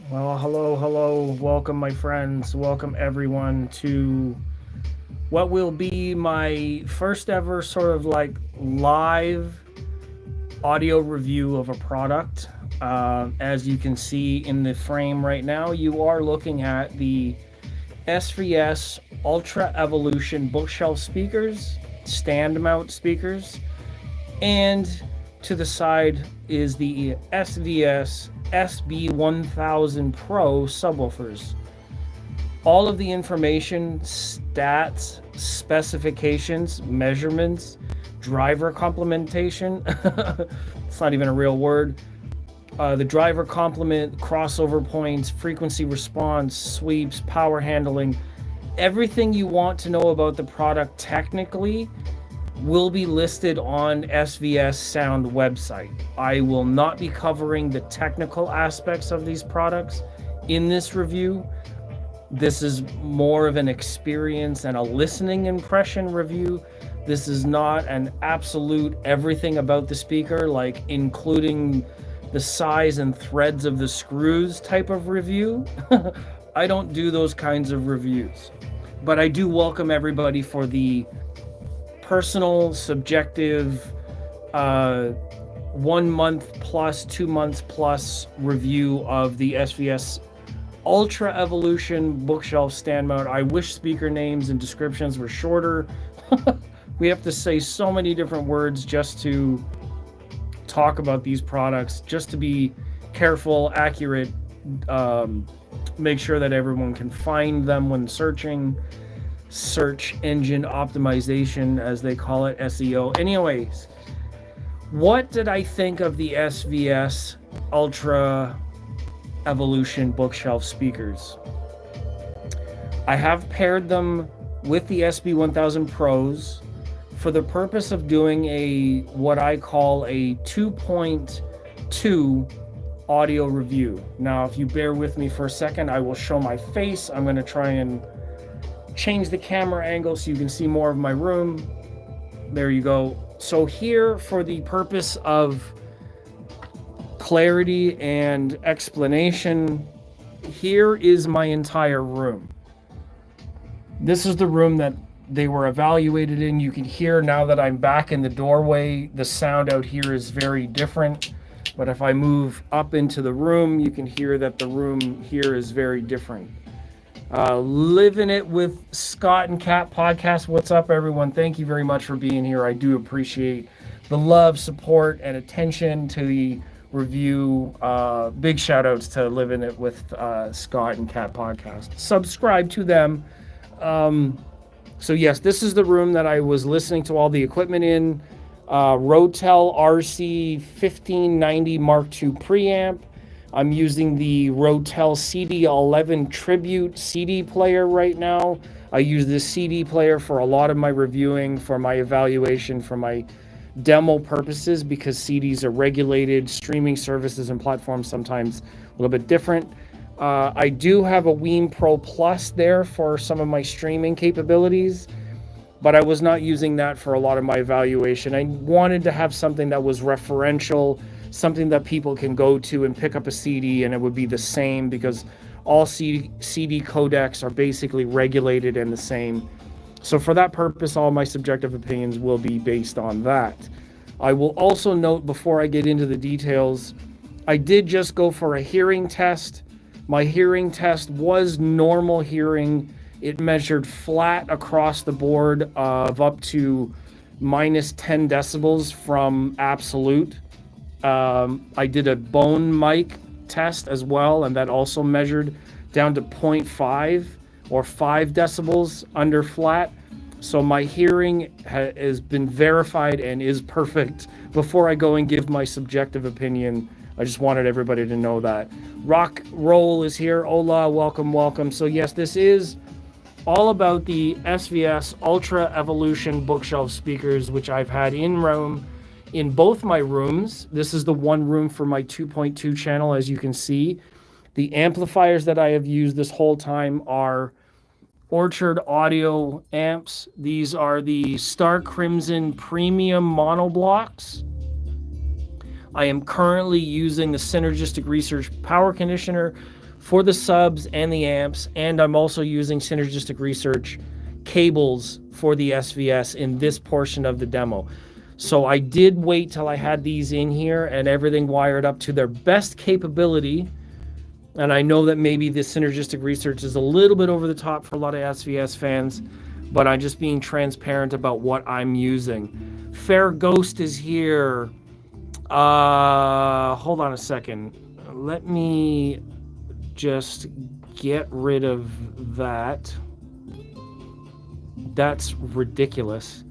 Well, hello. Welcome, my friends. Welcome, everyone, to what will be my first ever sort of like live audio review of a product. As you can see in the frame right now, you are looking at the SVS Ultra Evolution Bookshelf speakers, stand mount speakers, and to the side is the SVS SB1000 Pro Subwoofers. All of the information, stats, specifications, measurements, driver complementation, it's not even a real word, the driver complement, crossover points, frequency response, sweeps, power handling, everything you want to know about the product technically will be listed on SVS Sound website. I will not be covering the technical aspects of these products in this review. This is more of an experience and a listening impression review. This is not an absolute everything about the speaker, like including the size and threads of the screws type of review. I don't do those kinds of reviews. But I do welcome everybody for the personal, subjective, 1 month plus, 2 months plus review of the SVS Ultra Evolution Bookshelf stand mount. I wish speaker names and descriptions were shorter. We have to say so many different words just to talk about these products, just to be careful, accurate, make sure that everyone can find them when searching. Search engine optimization, as they call it, SEO. Anyways, what did I think of the SVS Ultra Evolution Bookshelf speakers? I have paired them with the SB1000 Pros for the purpose of doing a what I call a 2.2 audio review. Now, if you bear with me for a second, I will show my face. I'm going to try and change the camera angle so you can see more of my room. There you go. So here, for the purpose of clarity and explanation, here is my entire room. This is the room that they were evaluated in. You can hear now that I'm back in the doorway, the sound out here is very different. But if I move up into the room, you can hear that the room here is very different. Living It with Scott and Kat podcast. What's up, everyone? Thank you very much for being here. I do appreciate the love, support, and attention to the review. Big shout outs to Living It with Scott and Kat podcast. Subscribe to them. So yes, this is the room that I was listening to all the equipment in. Rotel RC 1590 Mark II preamp. I'm using the Rotel CD11 Tribute CD player right now. I use this CD player for a lot of my reviewing, for my evaluation, for my demo purposes, because CDs are regulated. Streaming services and platforms sometimes a little bit different. I do have a Weem Pro Plus there for some of my streaming capabilities, but I was not using that for a lot of my evaluation. I wanted to have something that was referential, something that people can go to and pick up a CD and it would be the same, because all CD codecs are basically regulated and the same. So for that purpose, all my subjective opinions will be based on that. I will also note, before I get into the details, I did just go for a hearing test. My hearing test was normal hearing. It measured flat across the board of up to minus 10 decibels from absolute. I did a bone mic test as well, and that also measured down to 0.5 or 5 decibels under flat. So my hearing has been verified and is perfect. Before I go and give my subjective opinion, I just wanted everybody to know that. Rock Roll is here. Hola, welcome. So yes, this is all about the SVS Ultra Evolution Bookshelf speakers, which I've had in both my rooms. This is the one room for my 2.2 channel, as you can see. The amplifiers that I have used this whole time are Orchard Audio amps. These are the Star Crimson Premium monoblocks. I am currently using the Synergistic Research Power Conditioner for the subs and the amps, and I'm also using Synergistic Research cables for the SVS in this portion of the demo. So I did wait till I had these in here and everything wired up to their best capability. And I know that maybe the Synergistic Research is a little bit over the top for a lot of SVS fans, but I'm just being transparent about what I'm using. Fair Ghost is here. Hold on a second. Let me just get rid of that. That's ridiculous.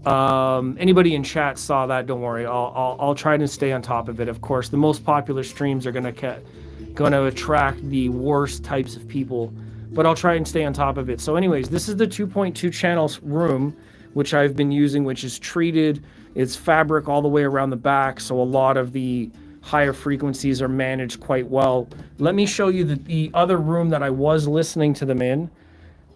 Anybody in chat saw that? Don't worry. I'll try to stay on top of it. Of course, the most popular streams are going to attract the worst types of people, but I'll try and stay on top of it. So anyways, this is the 2.2 channels room, which I've been using, which is treated. It's fabric all the way around the back, so a lot of the higher frequencies are managed quite well. Let me show you the other room that I was listening to them in.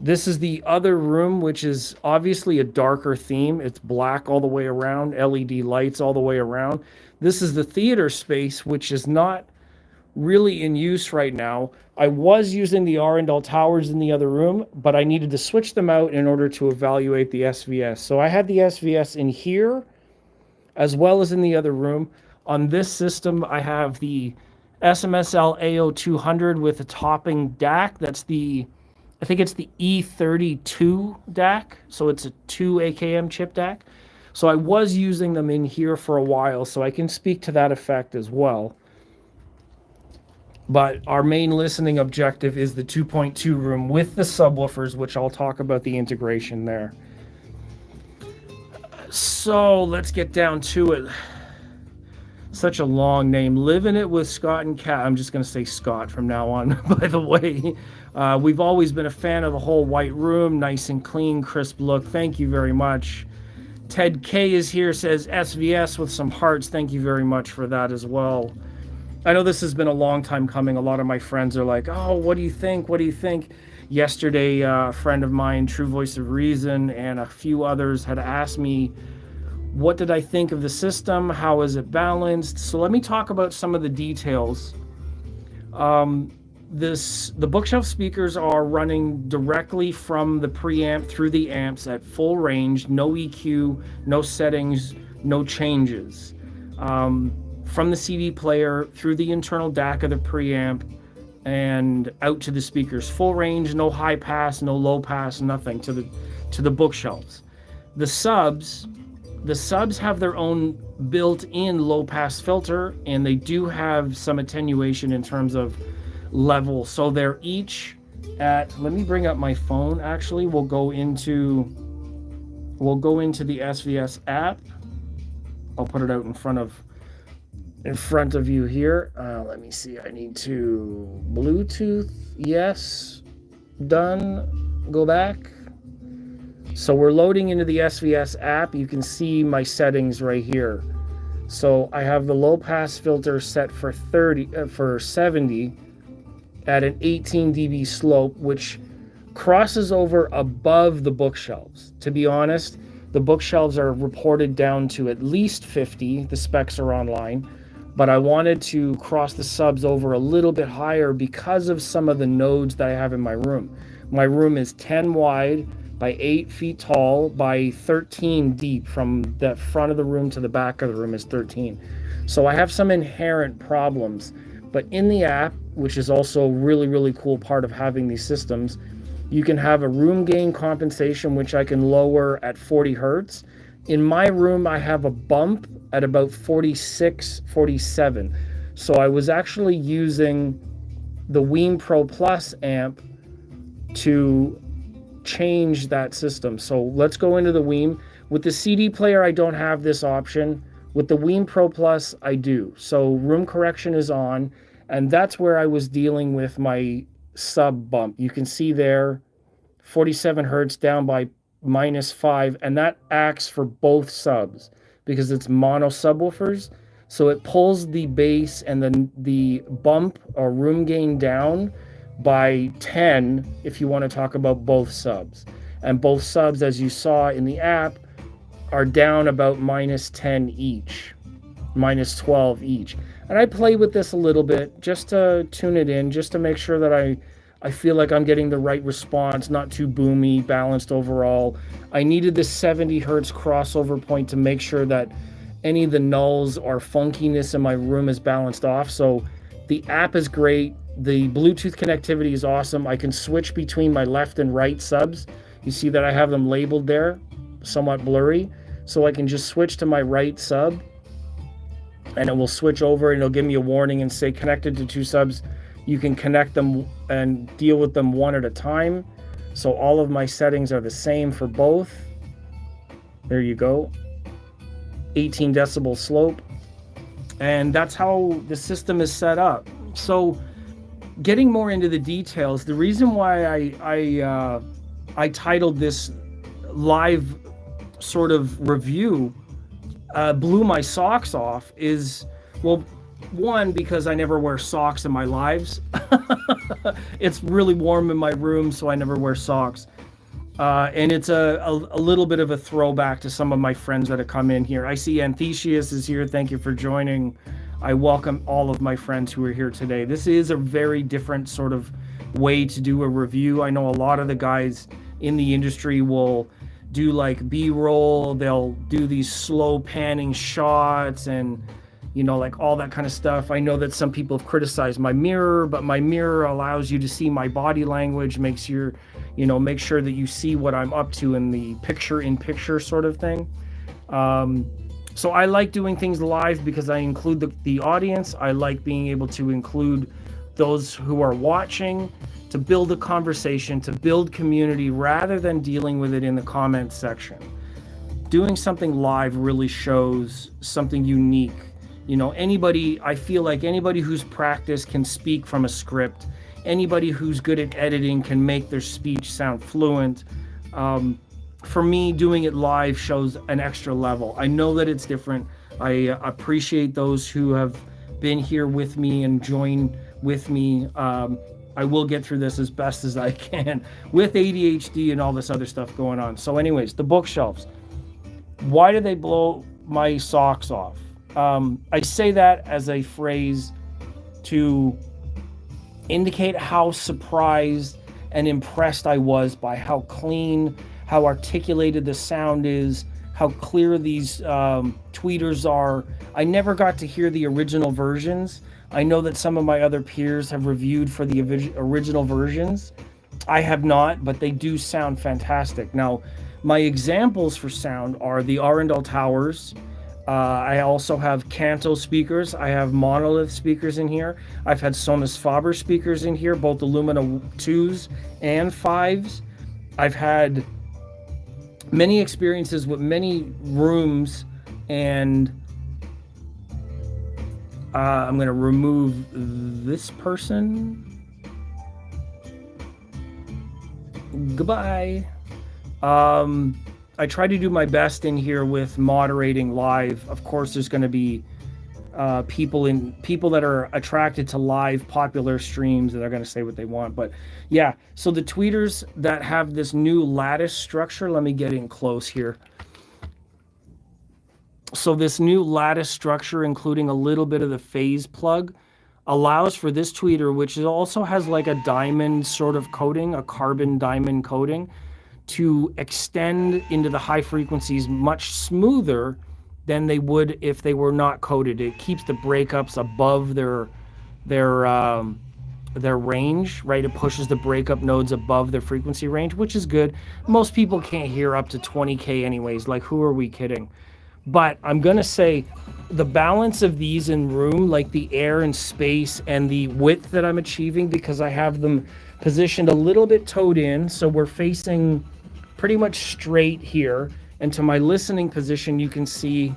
This is the other room, which is obviously a darker theme. It's black all the way around, LED lights all the way around. This is the theater space, which is not really in use right now. I was using the Arundel Towers in the other room, but I needed to switch them out in order to evaluate the SVS. So I had the SVS in here as well as in the other room. On this system, I have the SMSL AO200 with a topping DAC. That's the, I think it's the E32 DAC. So it's a 2 AKM chip DAC. So I was using them in here for a while, so I can speak to that effect as well. But our main listening objective is the 2.2 room with the subwoofers, which I'll talk about the integration there. So let's get down to it. Such a long name. Living it with Scott and Kat. I'm just going to say Scott from now on, by the way. We've always been a fan of the whole white room. Nice and clean, crisp look. Thank you very much. Ted K is here, says SVS with some hearts. Thank you very much for that as well. I know this has been a long time coming. A lot of my friends are like, oh, what do you think? What do you think? Yesterday, a friend of mine, True Voice of Reason, and a few others had asked me, what did I think of the system? How is it balanced? So let me talk about some of the details. The bookshelf speakers are running directly from the preamp through the amps at full range, no EQ, no settings, no changes. From the CD player through the internal DAC of the preamp and out to the speakers. Full range, no high pass, no low pass, nothing to the bookshelves. The subs have their own built-in low-pass filter, and they do have some attenuation in terms of level. So they're each at, let me bring up my phone actually. We'll go into the SVS app. I'll put it out in front of you here. Let me see. I need to Bluetooth. Yes. Done. Go back. So we're loading into the SVS app. You can see my settings right here. So I have the low pass filter set for 70 at an 18 dB slope, which crosses over above the bookshelves. To be honest, the bookshelves are reported down to at least 50. The specs are online, but I wanted to cross the subs over a little bit higher because of some of the nodes that I have in my room. My room is 10 wide by 8 feet tall by 13 deep. From the front of the room to the back of the room is 13. So I have some inherent problems. But in the app, which is also a really, really cool part of having these systems, you can have a room gain compensation, which I can lower at 40 hertz. In my room, I have a bump at about 46, 47. So I was actually using the Weem Pro Plus amp to change that system. So let's go into the Weem. With the CD player, I don't have this option. With the Weem Pro Plus, I do. So room correction is on, and that's where I was dealing with my sub bump. You can see there, 47 hertz down by -5, and that acts for both subs because it's mono subwoofers. So it pulls the bass and then the bump or room gain down by 10 if you want to talk about both subs. And both subs, as you saw in the app, are down about -10 each, -12 each. And I play with this a little bit just to tune it in, just to make sure that I feel like I'm getting the right response, not too boomy, balanced overall. I needed this 70 hertz crossover point to make sure that any of the nulls or funkiness in my room is balanced off. So the app is great. The Bluetooth connectivity is awesome. I can switch between my left and right subs. You see that I have them labeled there, somewhat blurry. So I can just switch to my right sub and it will switch over and it'll give me a warning and say connected to 2 subs. You can connect them and deal with them one at a time. So all of my settings are the same for both. There you go. 18 decibel slope. And that's how the system is set up. So getting more into the details, the reason why I titled this live sort of review, blew my socks off, is, well, one, because I never wear socks in my lives. It's really warm in my room, so I never wear socks. And it's a little bit of a throwback to some of my friends that have come in here. I see Anthesius is here. Thank you for joining. I welcome all of my friends who are here today. This is a very different sort of way to do a review. I know a lot of the guys in the industry will do like B-roll. They'll do these slow panning shots and, you know, like all that kind of stuff. I know that some people have criticized my mirror, but my mirror allows you to see my body language, makes your, you know, make sure that you see what I'm up to in the picture-in-picture sort of thing. So I like doing things live because I include the audience. I like being able to include those who are watching, to build a conversation, to build community, rather than dealing with it in the comments section. Doing something live really shows something unique. You know, I feel like anybody who's practiced can speak from a script. Anybody who's good at editing can make their speech sound fluent. For me, doing it live shows an extra level. I know that it's different. I appreciate those who have been here with me and joined with me. I will get through this as best as I can with ADHD and all this other stuff going on. So anyways, the bookshelves. Why do they blow my socks off? I say that as a phrase to indicate how surprised and impressed I was by how clean, how articulated the sound is, how clear these tweeters are. I never got to hear the original versions. I know that some of my other peers have reviewed for the original versions. I have not, but they do sound fantastic. Now, my examples for sound are the Arundel Towers. I also have Kanto speakers. I have Monolith speakers in here. I've had Sonus Faber speakers in here, both Illumina 2s and 5s. I've had many experiences with many rooms, and I'm going to remove this person. Goodbye. I try to do my best in here with moderating live. Of course, there's going to be people that are attracted to live popular streams that are going to say what they want. But yeah, so the tweeters that have this new lattice structure, let me get in close here. So this new lattice structure, including a little bit of the phase plug, allows for this tweeter, which also has like a diamond sort of coating, a carbon diamond coating, to extend into the high frequencies much smoother than they would if they were not coated. It keeps the breakups above their range, right? It pushes the breakup nodes above their frequency range, which is good. Most people can't hear up to 20K anyways. Like, who are we kidding? But I'm going to say the balance of these in room, like the air and space and the width that I'm achieving, because I have them positioned a little bit toed in, so we're facing pretty much straight here. And to my listening position, you can see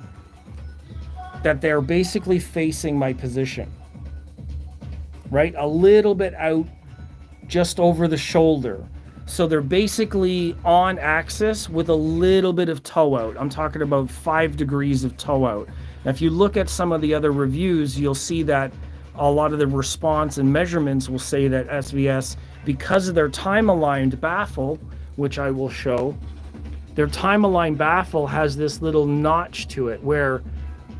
that they're basically facing my position, right? A little bit out just over the shoulder. So they're basically on axis with a little bit of toe out. I'm talking about 5 degrees of toe out. Now, if you look at some of the other reviews, you'll see that a lot of the response and measurements will say that SVS, because of their time-aligned baffle, which I will show, their time-aligned baffle has this little notch to it where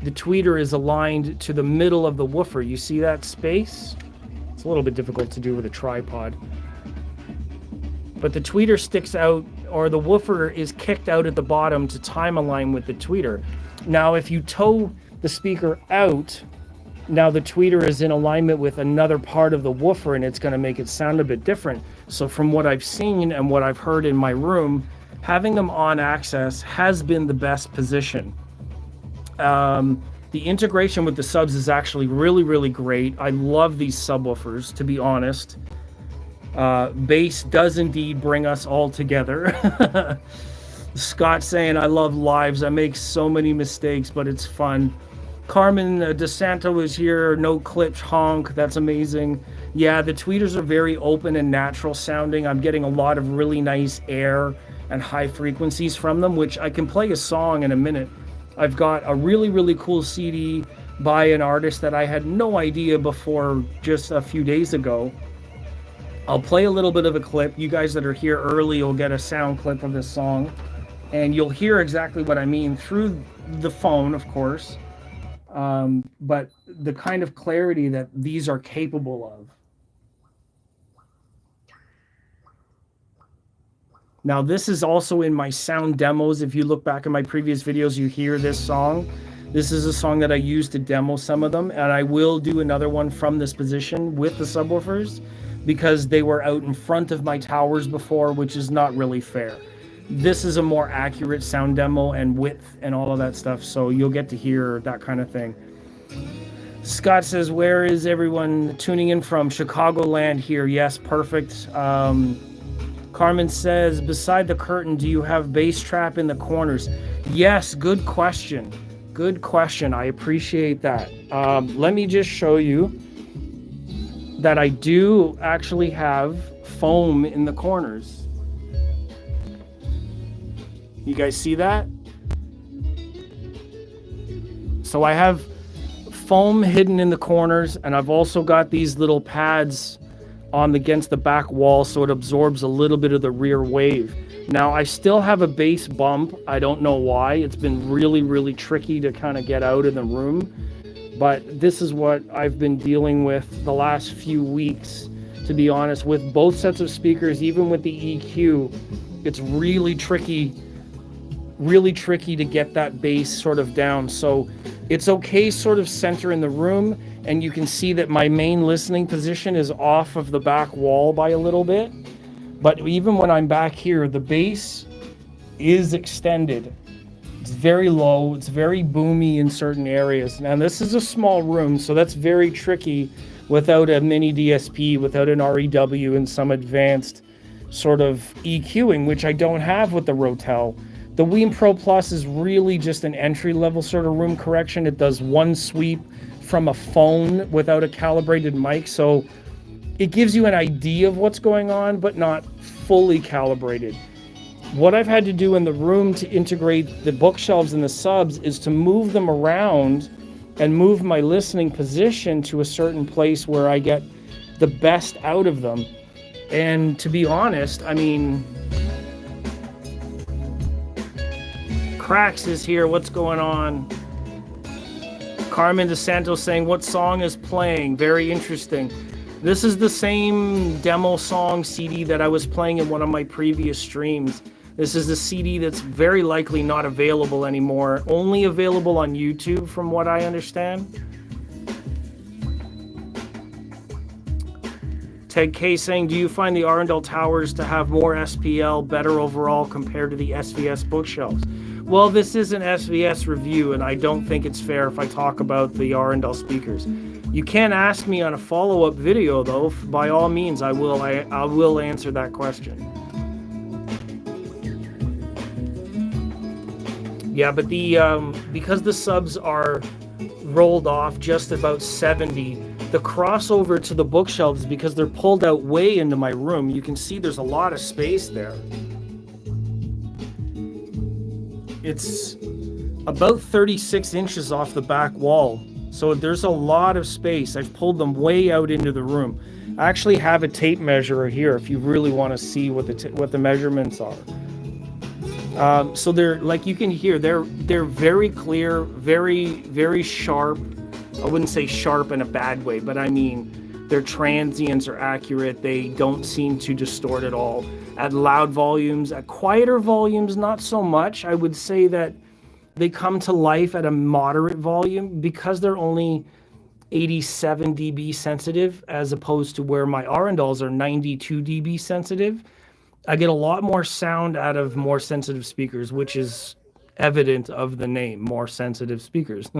the tweeter is aligned to the middle of the woofer. You see that space? It's a little bit difficult to do with a tripod. But the tweeter sticks out, or the woofer is kicked out at the bottom to time align with the tweeter. Now, if you toe the speaker out, now the tweeter is in alignment with another part of the woofer, and it's going to make it sound a bit different. So from what I've seen and what I've heard in my room, having them on access has been the best position. The integration with the subs is actually really, really great. I love these subwoofers, to be honest. Bass does indeed bring us all together. Scott saying, I love lives. I make so many mistakes, but it's fun. Carmen DeSanto is here. No clips, honk. That's amazing. Yeah, the tweeters are very open and natural sounding. I'm getting a lot of really nice air and high frequencies from them, which I can play a song in a minute. I've got a really, really cool CD by an artist that I had no idea before just a few days ago. I'll play a little bit of a clip. You guys that are here early will get a sound clip of this song, and you'll hear exactly what I mean through the phone, of course, but the kind of clarity that these are capable of. Now, this is also in my sound demos. If you look back in my previous videos, you hear this song. This is a song that I used to demo some of them, and I will do another one from this position with the subwoofers because they were out in front of my towers before, which is not really fair. This is a more accurate sound demo and width and all of that stuff, so you'll get to hear that kind of thing. Scott says, where is everyone tuning in from? Chicagoland here. Yes, perfect. Carmen says, beside the curtain, do you have bass trap in the corners? Yes, good question. Good question. I appreciate that. Let me just show you that I do actually have foam in the corners. You guys see that? So I have foam hidden in the corners, and I've also got these little pads against the back wall, so it absorbs a little bit of the rear wave. Now, I still have a bass bump. I don't know why. It's been really, really tricky to kind of get out of the room. But this is what I've been dealing with the last few weeks, to be honest, with both sets of speakers, even with the EQ. It's really tricky to get that bass sort of down. So it's okay sort of center in the room, and you can see that my main listening position is off of the back wall by a little bit. But even when I'm back here, the bass is extended. It's very low, it's very boomy in certain areas. Now this is a small room, so that's very tricky without a mini DSP, without an REW and some advanced sort of EQing, which I don't have with the Rotel. The Weem Pro Plus is really just an entry-level sort of room correction. It does one sweep from a phone without a calibrated mic, so it gives you an idea of what's going on, but not fully calibrated. What I've had to do in the room to integrate the bookshelves and the subs is to move them around and move my listening position to a certain place where I get the best out of them. And to be honest, I mean, Cracks is here. What's going on? Carmen DeSanto saying, what song is playing? Very interesting. This is the same demo song CD that I was playing in one of my previous streams. This is the CD that's very likely not available anymore. Only available on YouTube, from what I understand. Ted K saying, do you find the Arundel Towers to have more SPL better overall compared to the SVS bookshelves? Well, this is an SVS review, and I don't think it's fair if I talk about the Arundel speakers. You can ask me on a follow-up video, though. By all means, I will answer that question. Yeah, but because the subs are rolled off just about 70, the crossover to the bookshelves, because they're pulled out way into my room, you can see there's a lot of space there. It's about 36 inches off the back wall, so there's a lot of space. I've pulled them way out into the room. I actually have a tape measure here if you really want to see what the measurements are. So they're, like you can hear, they're very clear, very sharp. I wouldn't say sharp in a bad way, but I mean their transients are accurate. They don't seem to distort at all. At loud volumes, at quieter volumes, not so much. I would say that they come to life at a moderate volume because they're only 87 dB sensitive, as opposed to where my Arundels are 92 dB sensitive. I get a lot more sound out of more sensitive speakers, which is evident of the name, more sensitive speakers.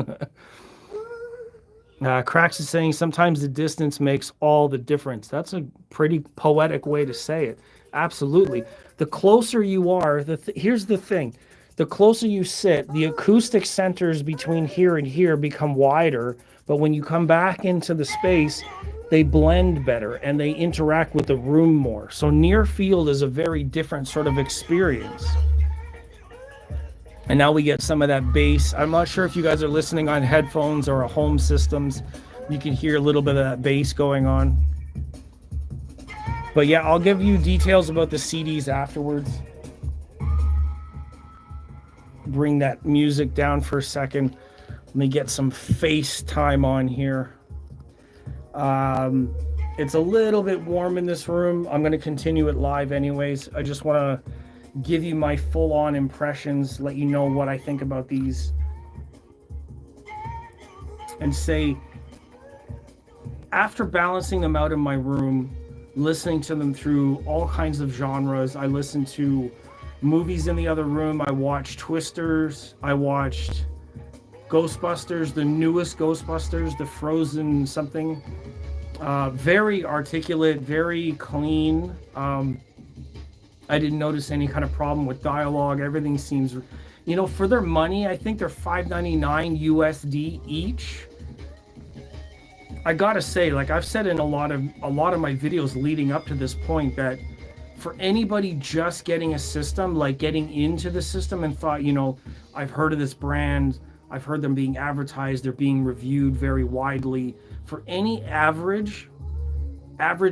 Cracks is saying sometimes the distance makes all the difference. That's a pretty poetic way to say it. Absolutely. The closer you are, here's the thing. The closer you sit, the acoustic centers between here and here become wider, but when you come back into the space, they blend better and they interact with the room more. So near field is a very different sort of experience. And now we get some of that bass. I'm not sure if you guys are listening on headphones or home systems. You can hear a little bit of that bass going on. But yeah, I'll give you details about the CDs afterwards. Bring that music down for a second. Let me get some FaceTime on here. It's a little bit warm in this room. I'm going to continue it live anyways. I just want to give you my full-on impressions, let you know what I think about these, and say, after balancing them out in my room, listening to them through all kinds of genres, I listened to movies in the other room, I watched Twisters, I watched Ghostbusters, the newest Ghostbusters, the Frozen something, very articulate, very clean. I didn't notice any kind of problem with dialogue. Everything seems, you know, for their money, I think they're $5.99 USD each. I gotta say, like I've said in a lot of my videos leading up to this point, that for anybody just getting a system, like getting into the system and thought, you know, I've heard of this brand, I've heard them being advertised, they're being reviewed very widely. For any average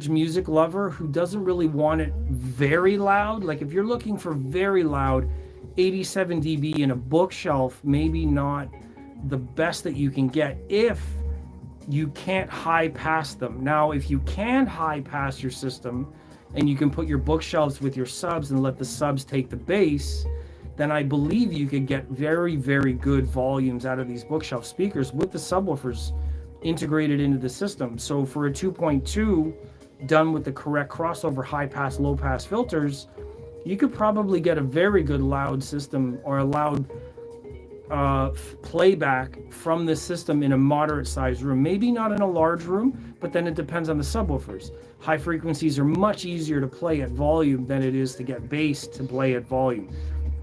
music lover who doesn't really want it very loud, like if you're looking for very loud, 87 dB in a bookshelf, maybe not the best that you can get if you can't high pass them. Now, if you can high pass your system and you can put your bookshelves with your subs and let the subs take the bass, then I believe you could get very, very good volumes out of these bookshelf speakers with the subwoofers integrated into the system. So for a 2.2 done with the correct crossover high pass, low pass filters, you could probably get a very good loud system, or a loud playback from this system in a moderate sized room. Maybe not in a large room, but then it depends on the subwoofers. High frequencies are much easier to play at volume than it is to get bass to play at volume.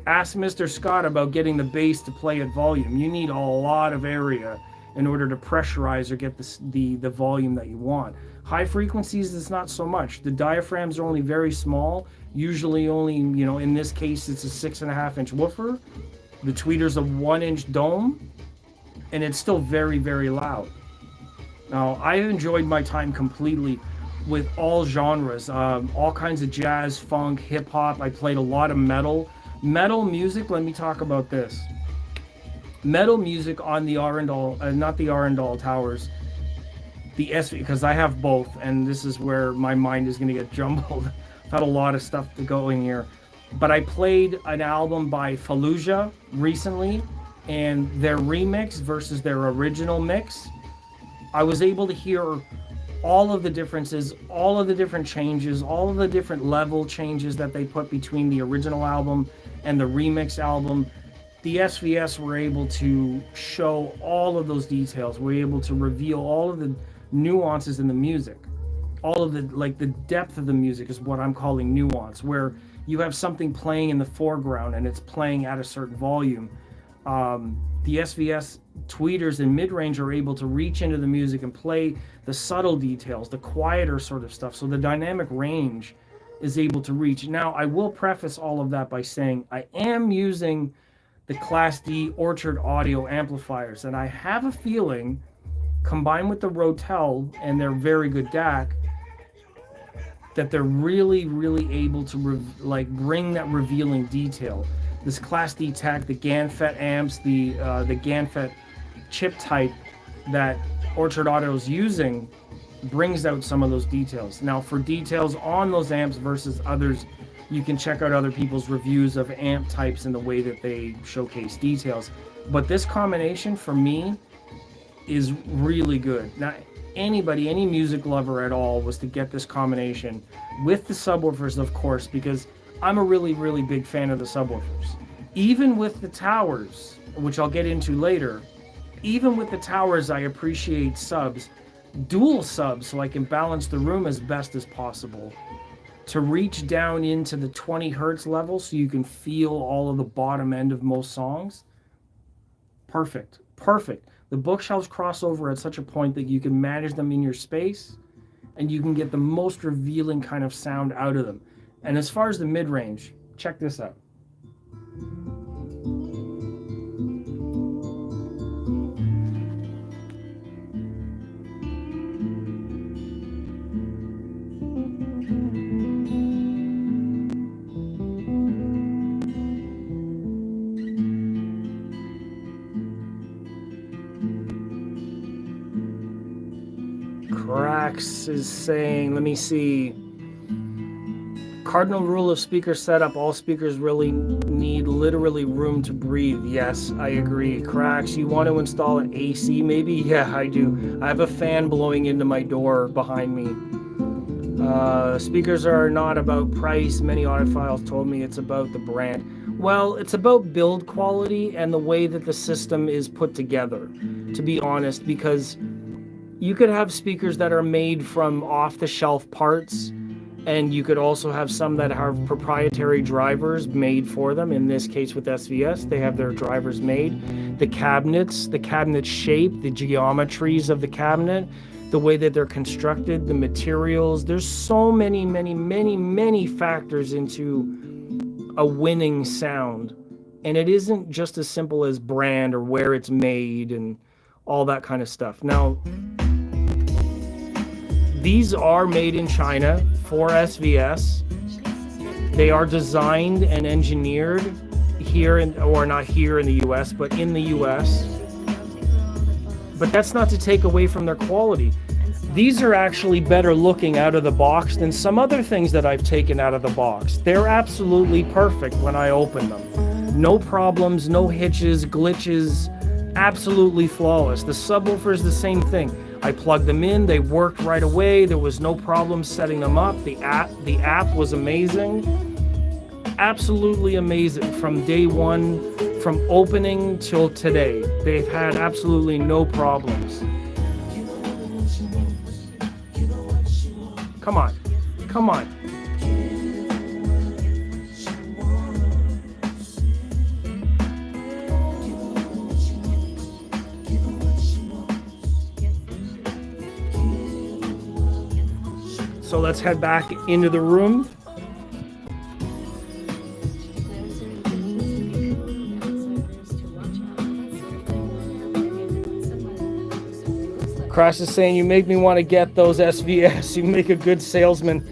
Ask Mr. Scott about getting the bass to play at volume. You need a lot of area in order to pressurize or get the volume that you want. High frequencies is not so much. The diaphragms are only very small, usually only, you know, in this case it's a 6.5 inch woofer. The tweeter's a 1 inch dome, and it's still very, very loud. Now, I've enjoyed my time completely with all genres, all kinds of jazz, funk, hip hop. I played a lot of metal music. Let me talk about this. Metal music on the Arundel, not the Arundel Towers, the SV, because I have both, and this is where my mind is going to get jumbled. I've had a lot of stuff to go in here. But I played an album by Fallujah recently, and their remix versus their original mix. I was able to hear all of the differences, all of the different changes, all of the different level changes that they put between the original album and the remix album. The SVS were able to show all of those details. We're able to reveal all of the nuances in the music. All of the, like the depth of the music is what I'm calling nuance, where you have something playing in the foreground and it's playing at a certain volume. The SVS tweeters and mid-range are able to reach into the music and play the subtle details, the quieter sort of stuff. So the dynamic range is able to reach. Now, I will preface all of that by saying I am using the Class D Orchard audio amplifiers, and I have a feeling, combined with the Rotel and their very good DAC, that they're really, really able to bring that revealing detail. this Class D tech, the GaNFET amps, the GaNFET chip type that Orchard Auto is using brings out some of those details. Now, for details on those amps versus others, you can check out other people's reviews of amp types and the way that they showcase details. But this combination, for me, is really good. Now, anybody, any music lover at all, was to get this combination with the subwoofers, of course, because I'm a really, really big fan of the subwoofers. Even with the towers, which I'll get into later, even with the towers, I appreciate subs, dual subs, so I can balance the room as best as possible. To reach down into the 20 hertz level so you can feel all of the bottom end of most songs. Perfect, perfect. The bookshelves cross over at such a point that you can manage them in your space and you can get the most revealing kind of sound out of them. And as far as the mid-range, check this out. Cracks is saying, let me see. Cardinal rule of speaker setup, all speakers really need literally room to breathe. Yes, I agree. Cracks, you want to install an AC maybe? Yeah, I do. I have a fan blowing into my door behind me. Speakers are not about price. Many audiophiles told me it's about the brand. Well, it's about build quality and the way that the system is put together, to be honest, because you could have speakers that are made from off-the-shelf parts, and you could also have some that have proprietary drivers made for them. In this case with SVS, they have their drivers made. The cabinets, the cabinet shape, the geometries of the cabinet, the way that they're constructed, the materials. There's so many, many, many, many factors into a winning sound. And it isn't just as simple as brand or where it's made and all that kind of stuff. Now, these are made in China for SVS. They are designed and engineered here, or not here in the US, but in the US. But that's not to take away from their quality. These are actually better looking out of the box than some other things that I've taken out of the box. They're absolutely perfect when I open them. No problems, no hitches, glitches, absolutely flawless. The subwoofer is the same thing. I plugged them in, they worked right away, there was no problem setting them up. The app was amazing. Absolutely amazing from day one, from opening till today. They've had absolutely no problems. Come on, come on. So let's head back into the room. Crash is saying, you make me want to get those SVS. You make a good salesman.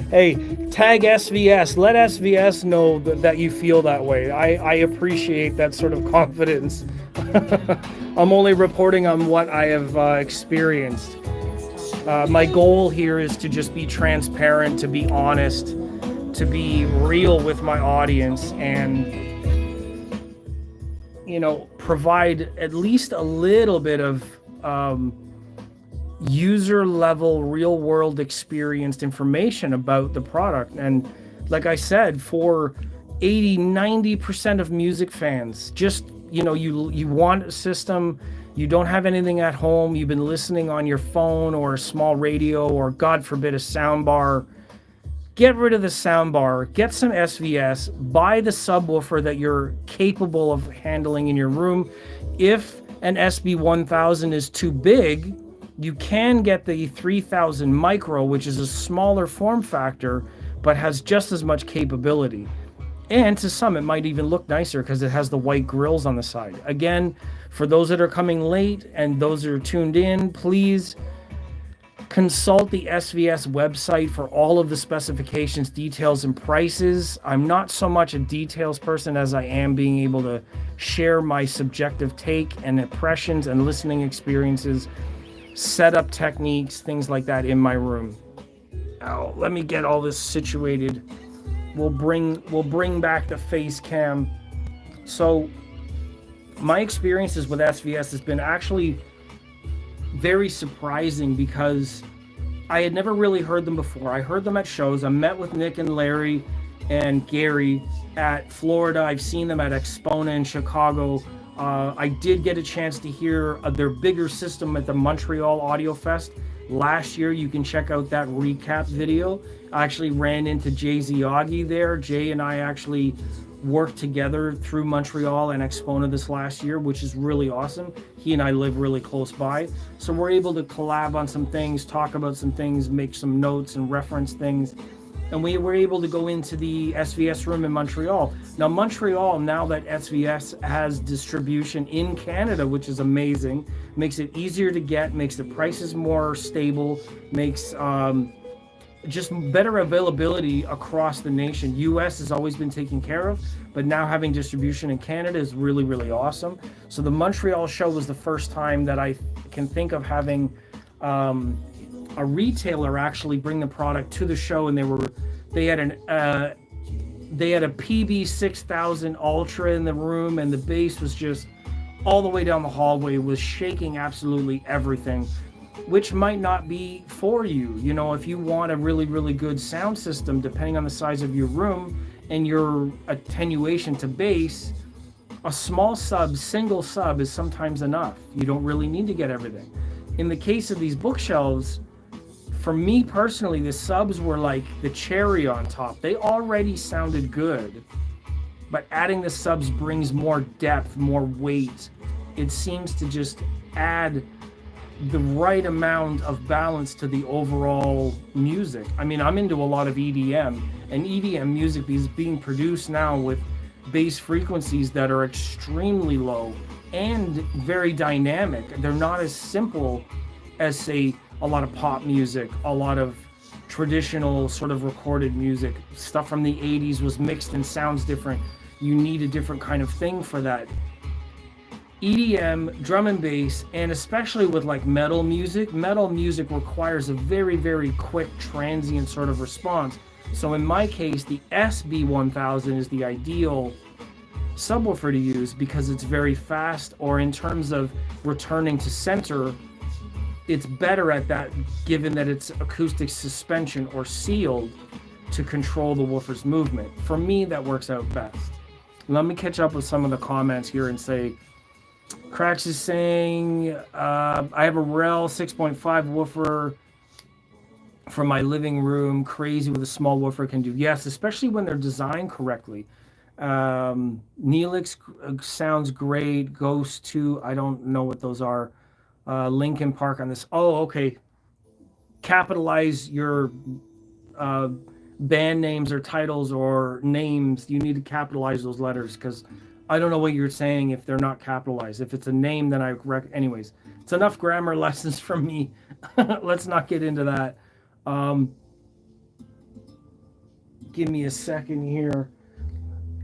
Hey, tag SVS. Let SVS know that you feel that way. I appreciate that sort of confidence. I'm only reporting on what I have experienced. My goal here is to just be transparent, to be honest, to be real with my audience, and, you know, provide at least a little bit of user level, real world experienced information about the product. And like I said, for 80-90% of music fans, just, you know, you want a system. You don't have anything at home, you've been listening on your phone or a small radio or, God forbid, a soundbar. Get rid of the soundbar, get some SVS, buy the subwoofer that you're capable of handling in your room. If an SB1000 is too big, you can get the 3000 micro, which is a smaller form factor, but has just as much capability. And to some, it might even look nicer because it has the white grills on the side. Again, for those that are coming late and those that are tuned in, please Consult the SVS website for all of the specifications, details, and prices. I'm not so much a details person as I am being able to share my subjective take and impressions and listening experiences, setup techniques, things like that in my room. Now, let me get all this situated. We'll bring back the face cam. So my experiences with SVS has been actually very surprising because I had never really heard them before. I heard them at shows. I met with Nick and Larry and Gary at Florida. I've seen them at Expona in Chicago. I did get a chance to hear their bigger system at the Montreal Audio Fest last year. You can check out that recap video. I actually ran into Jay Ziagi there. Jay and I actually worked together through Montreal and Expona this last year, which is really awesome. He and I live really close by, so we're able to collab on some things, talk about some things, make some notes and reference things. And we were able to go into the SVS room in Montreal. Now Montreal, now that SVS has distribution in Canada, which is amazing, makes it easier to get, makes the prices more stable, makes just better availability across the nation. US has always been taken care of, but now having distribution in Canada is really, really awesome. So the Montreal show was the first time that I can think of having a retailer actually bring the product to the show, and they had a PB6000 Ultra in the room, and the bass was just all the way down the hallway, was shaking absolutely everything, which might not be for you. You know, if you want a really, really good sound system, depending on the size of your room and your attenuation to bass, a small sub, single sub is sometimes enough. You don't really need to get everything. In the case of these bookshelves, for me personally, the subs were like the cherry on top. They already sounded good, but adding the subs brings more depth, more weight. It seems to just add the right amount of balance to the overall music. I mean, I'm into a lot of EDM, and EDM music is being produced now with bass frequencies that are extremely low and very dynamic. They're not as simple as, say, a lot of pop music, a lot of traditional sort of recorded music. Stuff from the 80s was mixed and sounds different. You need a different kind of thing for that. EDM, drum and bass, and especially with like metal music requires a very, very quick transient sort of response. So in my case, the SB1000 is the ideal subwoofer to use because it's very fast, or in terms of returning to center, it's better at that given that it's acoustic suspension or sealed to control the woofer's movement. For me, that works out best. Let me catch up with some of the comments here and say, Cracks is saying, I have a Rel 6.5 woofer for my living room. Crazy what a small woofer can do. Yes, especially when they're designed correctly. Neelix sounds great. Ghost 2, I don't know what those are. Linkin Park on this. Oh, okay. Capitalize your band names or titles or names. You need to capitalize those letters because I don't know what you're saying if they're not capitalized. If it's a name, then anyways, it's enough grammar lessons from me. Let's not get into that. Give me a second here.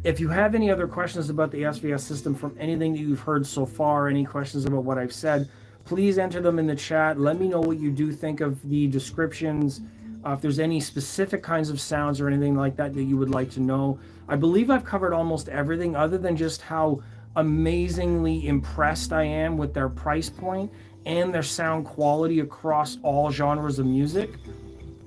If you have any other questions about the SVS system from anything that you've heard so far, any questions about what I've said, please enter them in the chat. Let me know what you do think of the descriptions. If there's any specific kinds of sounds or anything like that that you would like to know. I believe I've covered almost everything other than just how amazingly impressed I am with their price point and their sound quality across all genres of music.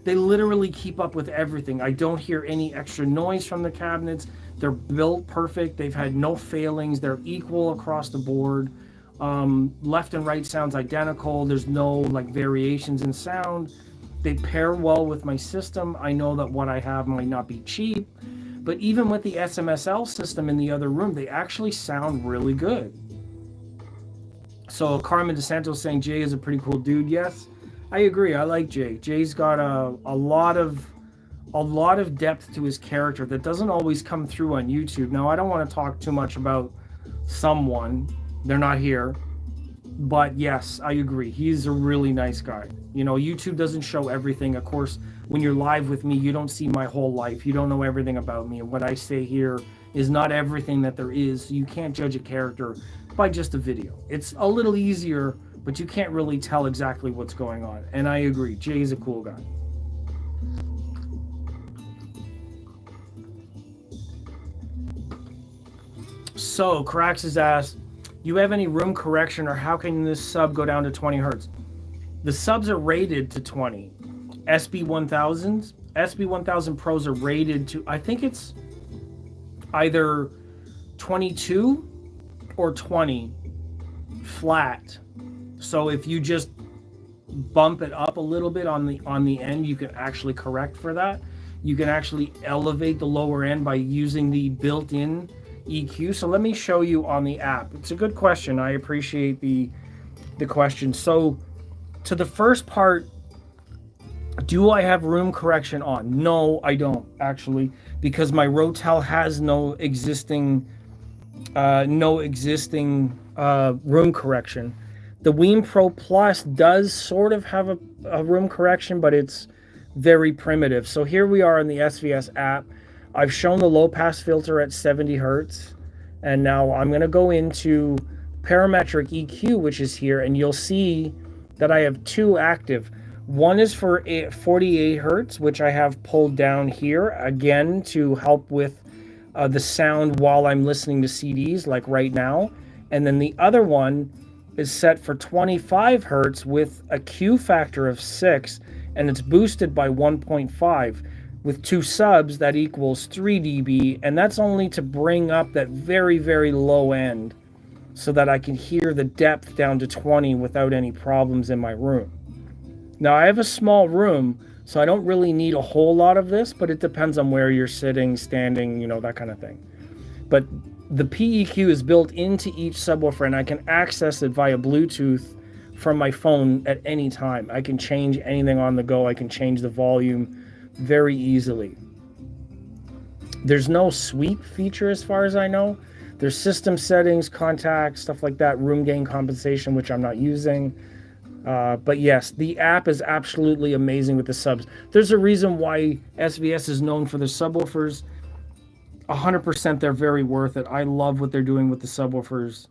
They literally keep up with everything. I don't hear any extra noise from the cabinets. They're built perfect. They've had no failings. They're equal across the board. Left and right sounds identical. There's no like variations in sound. They pair well with my system. I know that what I have might not be cheap, but even with the SMSL system in the other room, they actually sound really good. So Carmen DeSantos saying Jay is a pretty cool dude. Yes, I agree. I like Jay. Jay's got a lot of depth to his character that doesn't always come through on YouTube. Now, I don't want to talk too much about someone. They're not here. But yes, I agree. He's a really nice guy. You know, YouTube doesn't show everything. Of course, when you're live with me, you don't see my whole life. You don't know everything about me. And what I say here is not everything that there is. You can't judge a character by just a video. It's a little easier, but you can't really tell exactly what's going on. And I agree. Jay's a cool guy. So, Crax has asked, you have any room correction, or how can this sub go down to 20 hertz? The subs are rated to 20. SB1000 Pros are rated to, I think it's either 22 or 20 flat. So if you just bump it up a little bit on the end, you can actually correct for that. You can actually elevate the lower end by using the built-in EQ. So let me show you on the app. It's a good question. I appreciate the question. So to the first part, do I have room correction on? No, I don't actually, because my Rotel has no existing room correction. The Weem Pro Plus does sort of have a room correction, but it's very primitive. So here we are in the SVS app. I've shown the low pass filter at 70 hertz, and now I'm going to go into parametric EQ, which is here, and you'll see that I have two active. One is for 48 hertz, which I have pulled down here again to help with the sound while I'm listening to CDs, like right now. And then the other one is set for 25 hertz with a Q factor of 6, and it's boosted by 1.5. With two subs, that equals 3 dB, and that's only to bring up that very, very low end so that I can hear the depth down to 20 without any problems in my room. Now, I have a small room, so I don't really need a whole lot of this, but it depends on where you're sitting, standing, you know, that kind of thing. But the PEQ is built into each subwoofer, and I can access it via Bluetooth from my phone at any time. I can change anything on the go. I can change the volume very easily. There's no sweep feature as far as I know. There's system settings, contacts, stuff like that, room gain compensation, which I'm not using. But yes, the app is absolutely amazing with the subs. There's a reason why SVS is known for their subwoofers. 100% they're very worth it. I love what they're doing with the subwoofers.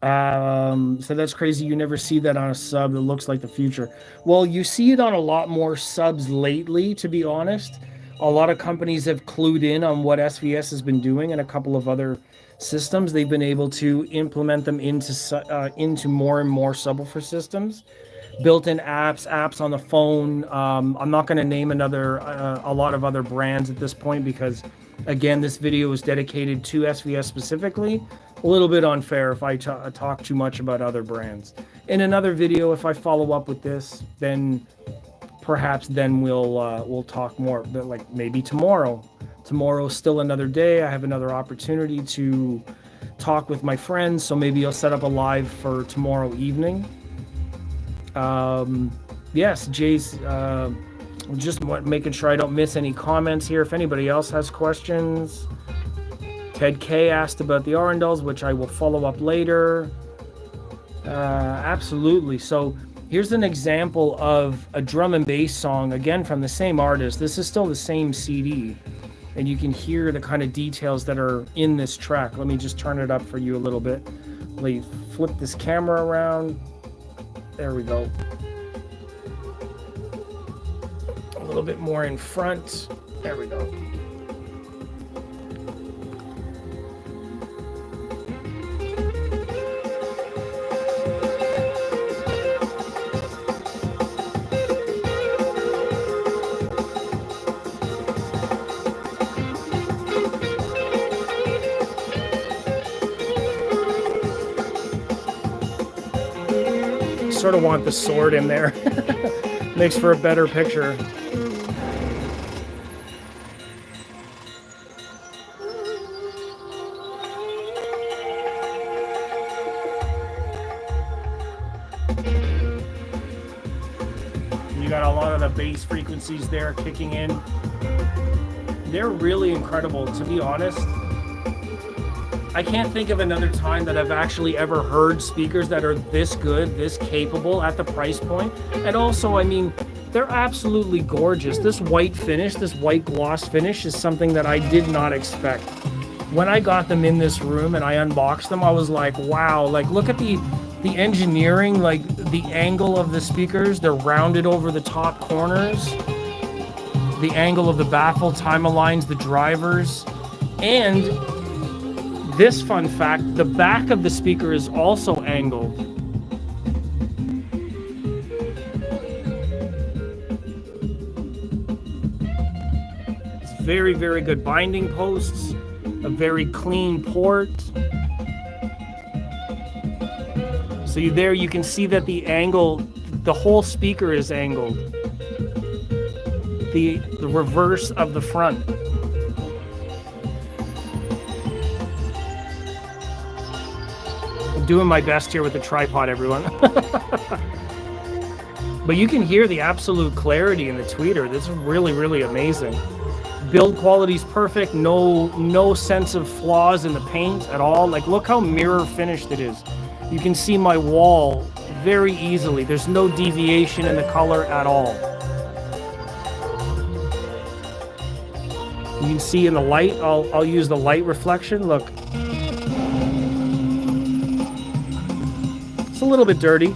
So that's crazy. You never see that on a sub that looks like the future. Well, you see it on a lot more subs lately, to be honest. A lot of companies have clued in on what SVS has been doing, and a couple of other systems. They've been able to implement them into more and more subwoofer systems. Built-in apps on the phone. I'm not going to name a lot of other brands at this point because, again, this video is dedicated to SVS specifically. A little bit unfair if I talk too much about other brands. In another video, if I follow up with this, then perhaps we'll talk more. But like maybe tomorrow. Tomorrow's still another day. I have another opportunity to talk with my friends, so maybe I'll set up a live for tomorrow evening. Yes, Jay's just making sure I don't miss any comments here. If anybody else has questions. Ted K asked about the Arundels, which I will follow up later. Absolutely. So here's an example of a drum and bass song, again from the same artist. This is still the same CD, and you can hear the kind of details that are in this track. Let me just turn it up for you a little bit. Let me flip this camera around. There we go. A little bit more in front. There we go. Sort of want the sword in there. Makes for a better picture. You got a lot of the bass frequencies there kicking in. They're really incredible, to be honest. I can't think of another time that I've actually ever heard speakers that are this good, this capable at the price point. And also, I mean, they're absolutely gorgeous. This white finish, this white gloss finish is something that I did not expect. When I got them in this room and I unboxed them, I was like, wow, like look at the engineering, like the angle of the speakers, they're rounded over the top corners, the angle of the baffle time aligns the drivers, and this fun fact, the back of the speaker is also angled. It's very, very good binding posts, a very clean port. So there you can see that the angle, the whole speaker is angled. The reverse of the front. I'm doing my best here with the tripod, everyone. But you can hear the absolute clarity in the tweeter. This is really, really amazing. Build quality is perfect. No sense of flaws in the paint at all. Like look how mirror finished it is. You can see my wall very easily. There's no deviation in the color at all. You can see in the light, I'll use the light reflection. Look. It's a little bit dirty.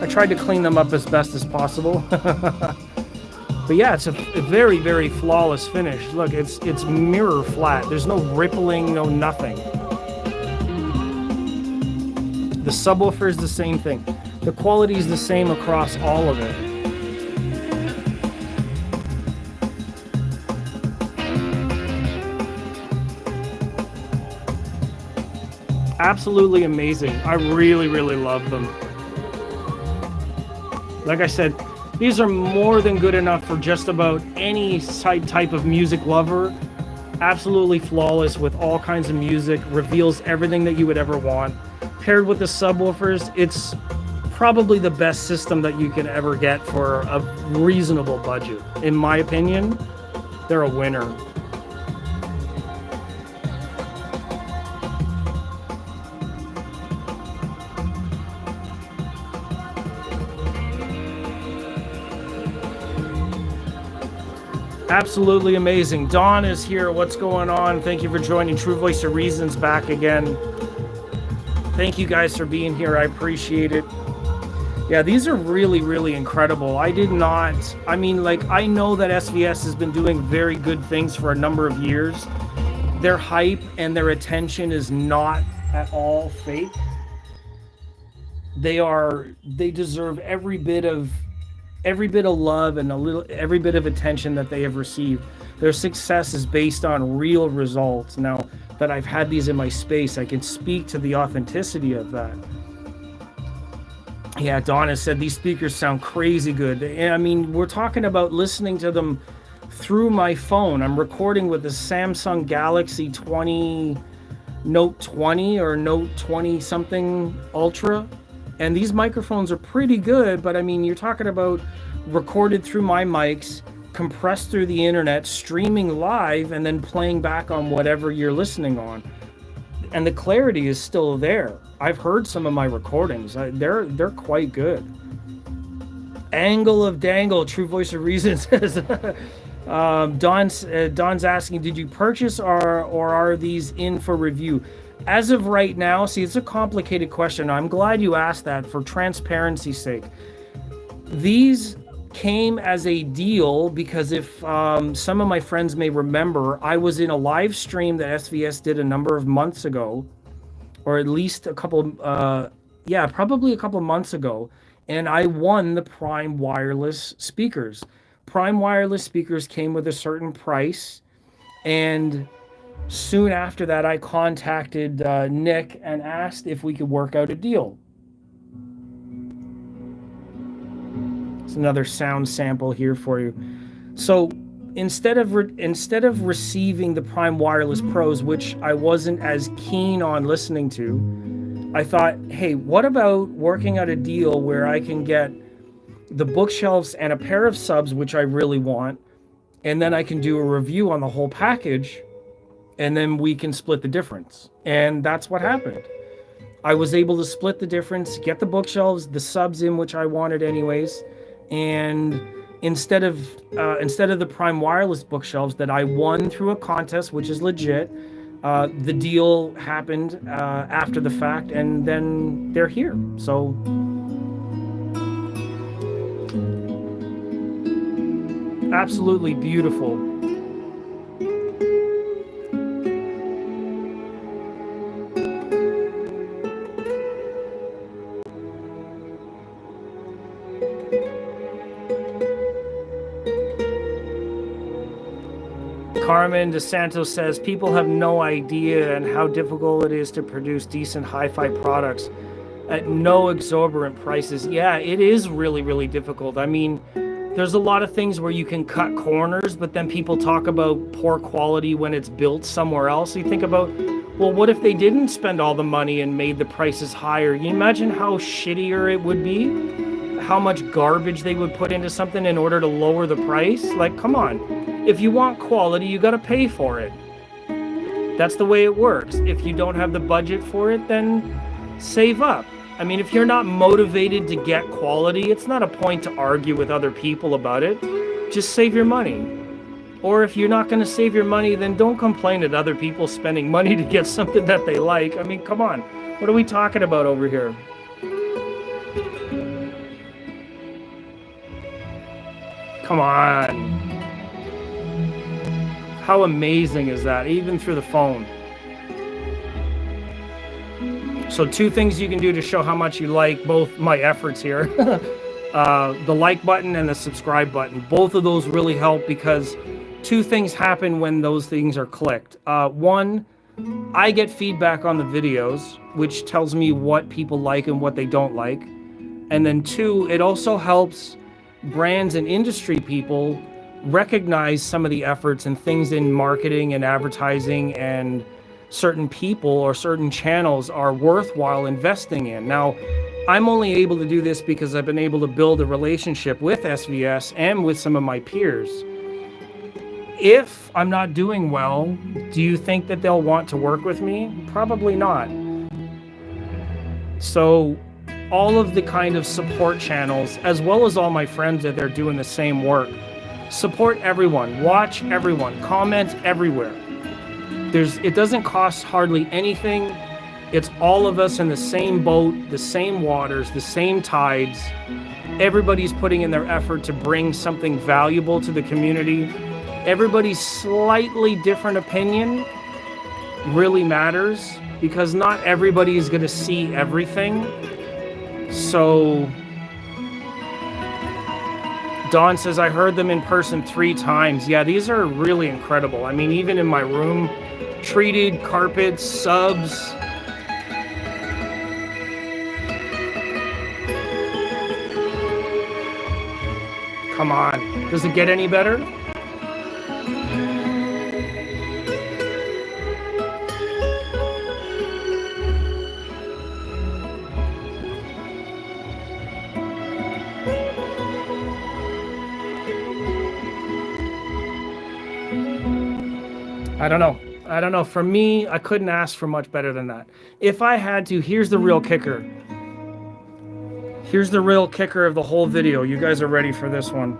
I tried to clean them up as best as possible. But yeah, it's a very, very flawless finish. Look, it's mirror flat. There's no rippling, no nothing. The subwoofer is the same thing. The quality is the same across all of it. Absolutely amazing. I really, really love them. Like I said, these are more than good enough for just about any type of music lover. Absolutely flawless with all kinds of music. Reveals everything that you would ever want. Paired with the subwoofers, it's probably the best system that you can ever get for a reasonable budget. In my opinion, they're a winner. Absolutely amazing. Dawn is here. What's going on? Thank you for joining. True Voice of Reason's back again. Thank you guys for being here. I appreciate it. Yeah, these are really, really incredible. I mean, like, I know that SVS has been doing very good things for a number of years. Their hype and their attention is not at all fake. They deserve every bit of love and every bit of attention that they have received. Their success is based on real results. Now that I've had these in my space, I can speak to the authenticity of that. Yeah, Donna said these speakers sound crazy good. And I mean, we're talking about listening to them through my phone. I'm recording with the Samsung Galaxy 20 Note 20 or Note 20 something Ultra. And these microphones are pretty good, but I mean, you're talking about recorded through my mics, compressed through the internet, streaming live, and then playing back on whatever you're listening on. And the clarity is still there. I've heard some of my recordings. They're quite good. Angle of Dangle, True Voice of Reason says. Don's asking, did you purchase or are these in for review? As of right now, see, it's a complicated question. I'm glad you asked that for transparency's sake. These came as a deal because if some of my friends may remember, I was in a live stream that SVS did a number of months ago, or at least probably a couple months ago, and I won the Prime Wireless speakers. Prime Wireless speakers came with a certain price, and soon after that, I contacted Nick and asked if we could work out a deal. It's another sound sample here for you. So instead of receiving the Prime Wireless Pros, which I wasn't as keen on listening to, I thought, hey, what about working out a deal where I can get the bookshelves and a pair of subs, which I really want, and then I can do a review on the whole package and then we can split the difference. And that's what happened. I was able to split the difference, get the bookshelves, the subs in, which I wanted anyways, and instead of the Prime Wireless bookshelves that I won through a contest, which is legit, the deal happened after the fact, and then they're here. So absolutely beautiful. Carmen DeSantos says, people have no idea and how difficult it is to produce decent hi-fi products at no exorbitant prices. Yeah, it is really, really difficult. I mean, there's a lot of things where you can cut corners, but then people talk about poor quality when it's built somewhere else. You think about, well, what if they didn't spend all the money and made the prices higher? You imagine how shittier it would be? How much garbage they would put into something in order to lower the price? Like, come on. If you want quality, you got to pay for it. That's the way it works. If you don't have the budget for it, then save up. I mean, if you're not motivated to get quality, it's not a point to argue with other people about it. Just save your money. Or if you're not going to save your money, then don't complain at other people spending money to get something that they like. I mean, come on. What are we talking about over here? Come on. How amazing is that, even through the phone? So 2 things you can do to show how much you like both my efforts here. The like button and the subscribe button. Both of those really help because 2 things happen when those things are clicked. 1, I get feedback on the videos, which tells me what people like and what they don't like. And then 2, it also helps brands and industry people recognize some of the efforts and things in marketing and advertising, and certain people or certain channels are worthwhile investing in. Now, I'm only able to do this because I've been able to build a relationship with SVS and with some of my peers. If I'm not doing well, do you think that they'll want to work with me? Probably not. So all of the kind of support channels, as well as all my friends that are doing the same work, support everyone, watch everyone, comment everywhere. It doesn't cost hardly anything. It's all of us in the same boat, the same waters, the same tides. Everybody's putting in their effort to bring something valuable to the community. Everybody's slightly different opinion really matters because not everybody is going to see everything. So Dawn says, I heard them in person 3 times. Yeah, these are really incredible. I mean, even in my room, treated carpets, subs. Come on. Does it get any better? I don't know. For me, I couldn't ask for much better than that. If I had to, here's the real kicker. Here's the real kicker of the whole video. You guys are ready for this one.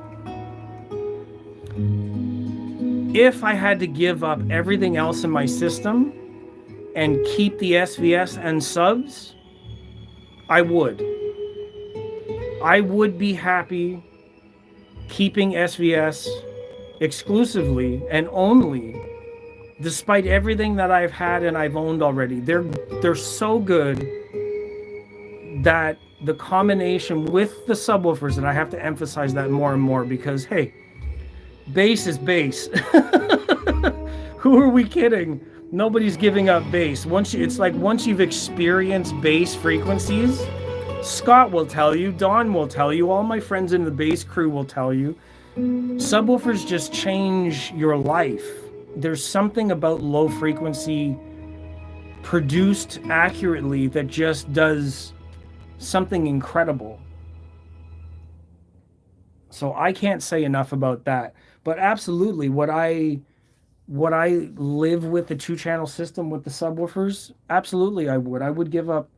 If I had to give up everything else in my system and keep the SVS and subs, I would. I would be happy keeping SVS exclusively and only, despite everything that I've had and I've owned already. They're so good that the combination with the subwoofers, and I have to emphasize that more and more because, hey, bass is bass. Who are we kidding? Nobody's giving up bass. Once you've experienced bass frequencies, Scott will tell you, Don will tell you, all my friends in the bass crew will tell you, subwoofers just change your life. There's something about low frequency produced accurately that just does something incredible. So I can't say enough about that. But absolutely, what I Would I live with the two-channel system with the subwoofers? Absolutely, I would. I would give up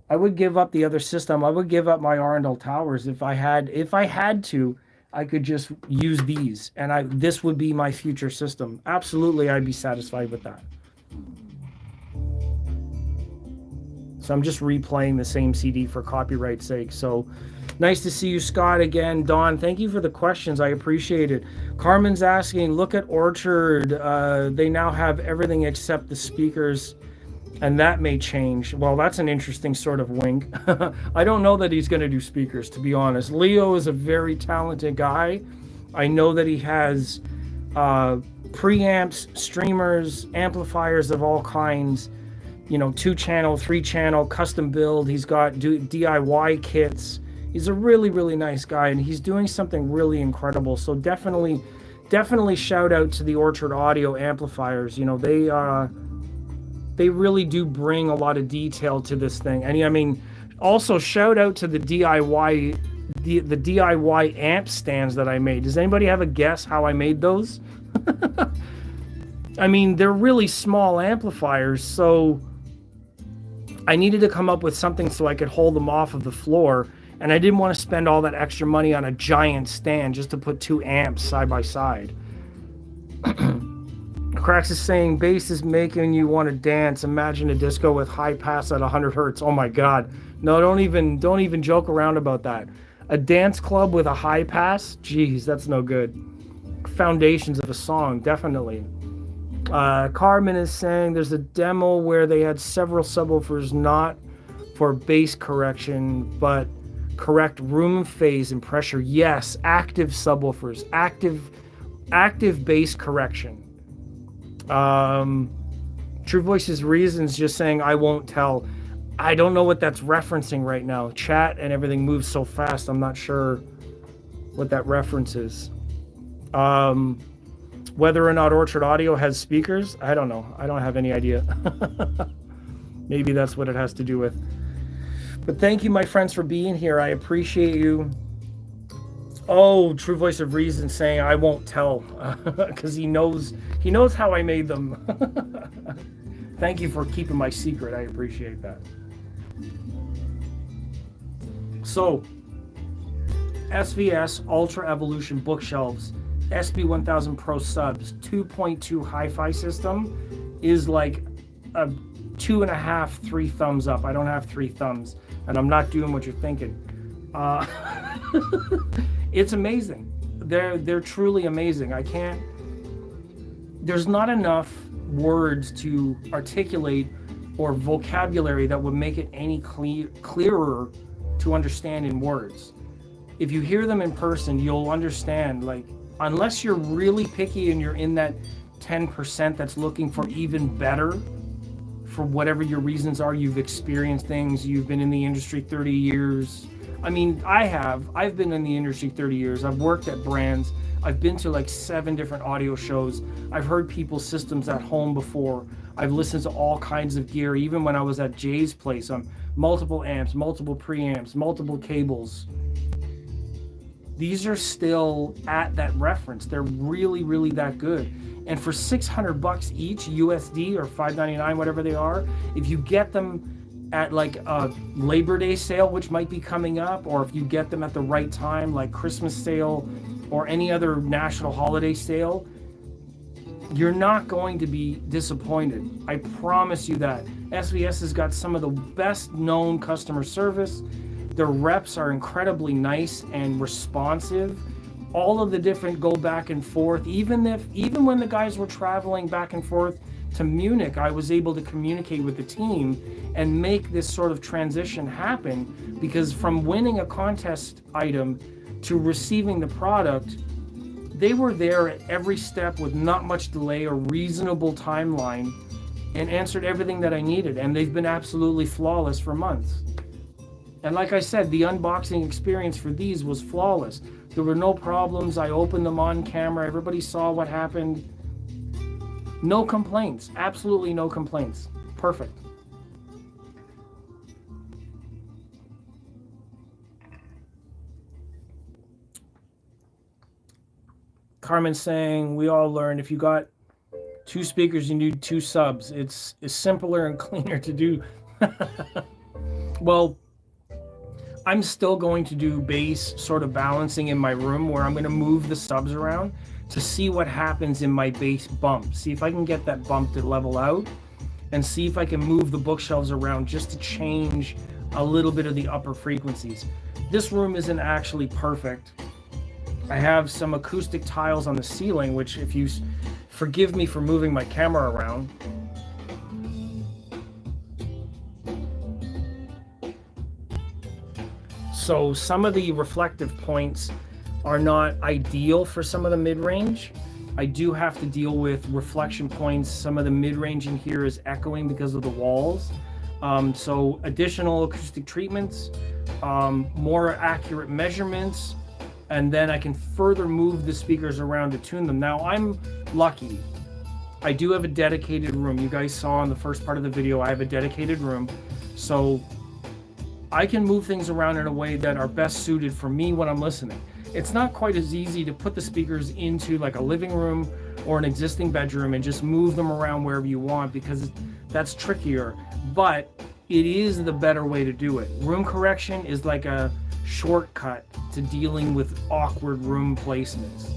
the other system. I would give up my Arundel towers if I had to. I could just use these, and this would be my future system. Absolutely, I'd be satisfied with that. So I'm just replaying the same CD for copyright's sake. So nice to see you, Scott, again. Don, thank you for the questions. I appreciate it. Carmen's asking, look at Orchard. They now have everything except the speakers, and that may change. Well, that's an interesting sort of wink. I don't know that he's going to do speakers, to be honest. Leo is a very talented guy. I know that he has preamps, streamers, amplifiers of all kinds, you know, 2-channel, 3-channel, custom build. He's got DIY kits. He's a really, really nice guy, and he's doing something really incredible. So definitely shout out to the Orchard Audio amplifiers. You know, they really do bring a lot of detail to this thing. And I mean, also shout out to the DIY amp stands that I made. Does anybody have a guess how I made those? I mean, they're really small amplifiers, so I needed to come up with something so I could hold them off of the floor, and I didn't want to spend all that extra money on a giant stand just to put 2 amps side by side. Cracks is saying bass is making you want to dance. Imagine a disco with high pass at 100 hertz. Oh my god. No, don't even joke around about that. A dance club with a high pass? Jeez, that's no good. Foundations of a song, definitely. Carmen is saying there's a demo where they had several subwoofers not for bass correction, but correct room phase and pressure. Yes, active subwoofers, active bass correction. True Voice's Reasons just saying I won't tell. I don't know what that's referencing right now. Chat and everything moves so fast, I'm not sure what that reference is. Whether or not Orchard Audio has speakers, I don't know. I don't have any idea. Maybe that's what it has to do with. But thank you, my friends, for being here. I appreciate you. Oh, True Voice of Reason saying I won't tell because he knows how I made them. Thank you for keeping my secret. I appreciate that. So, SVS Ultra Evolution Bookshelves, SB1000 Pro Subs, 2.2 HiFi system is like a 2.5, 3 thumbs up. I don't have 3 thumbs, and I'm not doing what you're thinking. It's amazing. They're truly amazing. There's not enough words to articulate or vocabulary that would make it any clearer to understand in words. If you hear them in person, you'll understand, like, unless you're really picky and you're in that 10% that's looking for even better for whatever your reasons are. You've experienced things, you've been in the industry 30 years. I mean, I've been in the industry 30 years. I've worked at brands. I've been to like 7 different audio shows. I've heard people's systems at home before. I've listened to all kinds of gear, even when I was at Jay's place, on multiple amps, multiple preamps, multiple cables. These are still at that reference. They're really, really that good. And for $600 each USD or $5.99, whatever they are, if you get them at like a Labor Day sale, which might be coming up, or if you get them at the right time, like Christmas sale or any other national holiday sale, you're not going to be disappointed. I promise you that. SVS has got some of the best known customer service. Their reps are incredibly nice and responsive. All of the different go back and forth. Even when the guys were traveling back and forth to Munich, I was able to communicate with the team and make this sort of transition happen, because from winning a contest item to receiving the product, they were there at every step with not much delay or reasonable timeline and answered everything that I needed. And they've been absolutely flawless for months. And like I said, the unboxing experience for these was flawless. There were no problems. I opened them on camera. Everybody saw what happened. No complaints. Absolutely no complaints. Perfect. Carmen saying, we all learned if you got 2 speakers, you need 2 subs. It's simpler and cleaner to do. Well, I'm still going to do bass sort of balancing in my room, where I'm going to move the subs around to see what happens in my bass bump. See if I can get that bump to level out, and see if I can move the bookshelves around just to change a little bit of the upper frequencies. This room isn't actually perfect. I have some acoustic tiles on the ceiling, which, if you forgive me for moving my camera around, so some of the reflective points are not ideal for some of the mid-range. I do have to deal with reflection points. Some of the mid-range in here is echoing because of the walls. So additional acoustic treatments, more accurate measurements, and then I can further move the speakers around to tune them. Now, I'm lucky. I do have a dedicated room. You guys saw in the first part of the video, I have a dedicated room. So I can move things around in a way that are best suited for me when I'm listening. It's not quite as easy to put the speakers into like a living room or an existing bedroom and just move them around wherever you want, because that's trickier, but it is the better way to do it. Room correction is like a shortcut to dealing with awkward room placements.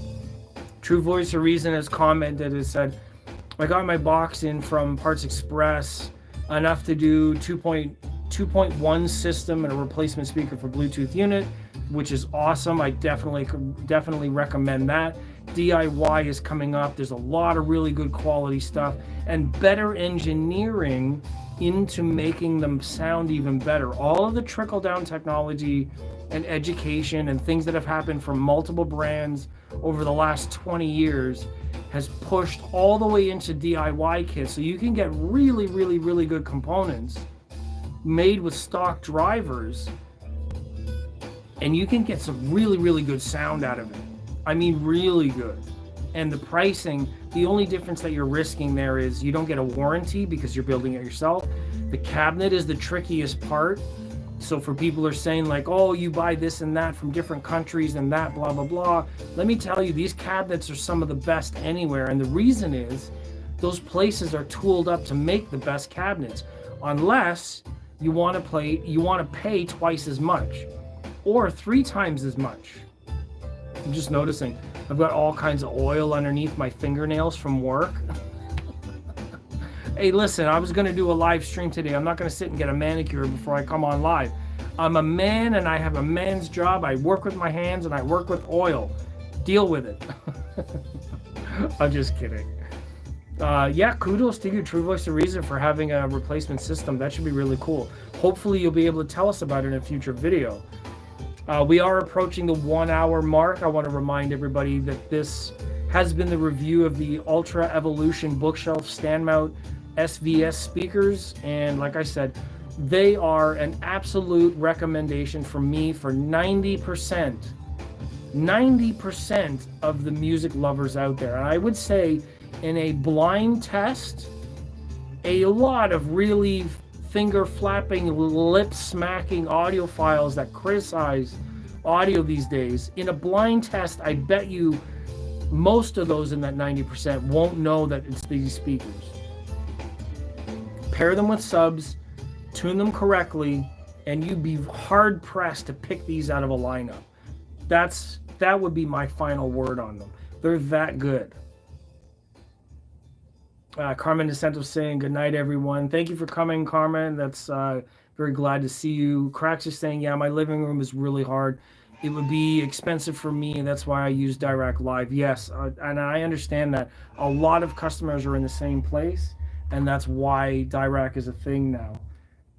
True Voice of Reason has commented and said, I got my box in from Parts Express, enough to do 2.1 system and a replacement speaker for Bluetooth unit, which is awesome. I definitely recommend that. DIY is coming up. There's a lot of really good quality stuff and better engineering into making them sound even better. All of the trickle-down technology and education and things that have happened from multiple brands over the last 20 years has pushed all the way into DIY kits, so you can get really, really, really good components made with stock drivers, and you can get some really, really good sound out of it. I mean, really good. And the pricing, the only difference that you're risking there is you don't get a warranty because you're building it yourself. The cabinet is the trickiest part. So for people who are saying like, oh, you buy this and that from different countries and that, blah, blah, blah. Let me tell you, these cabinets are some of the best anywhere. And the reason is those places are tooled up to make the best cabinets, unless you want to pay twice as much or 3 times as much. I'm just noticing I've got all kinds of oil underneath my fingernails from work. Hey, listen, I was going to do a live stream today. I'm not going to sit and get a manicure before I come on live. I'm a man and I have a man's job. I work with my hands and I work with oil. Deal with it. I'm just kidding. Yeah, kudos to you, True Voice of Reason, for having a replacement system. That should be really cool. Hopefully you'll be able to tell us about it in a future video. We are approaching the 1 hour mark. I want to remind everybody that this has been the review of the Ultra Evolution Bookshelf stand mount SVS speakers. And like I said, they are an absolute recommendation from me for 90% of the music lovers out there. And I would say in a blind test, a lot of really finger flapping, lip smacking audiophiles that criticize audio these days, in a blind test, I bet you most of those in that 90% won't know that it's these speakers. Pair them with subs, tune them correctly, and you'd be hard pressed to pick these out of a lineup. That would be my final word on them. They're that good. Carmen DeSantos saying good night, everyone. Thank you for coming, Carmen. That's very glad to see you. Cracks is saying, yeah, my living room is really hard. It would be expensive for me, and that's why I use Dirac Live. Yes, and I understand that. A lot of customers are in the same place, and that's why Dirac is a thing now.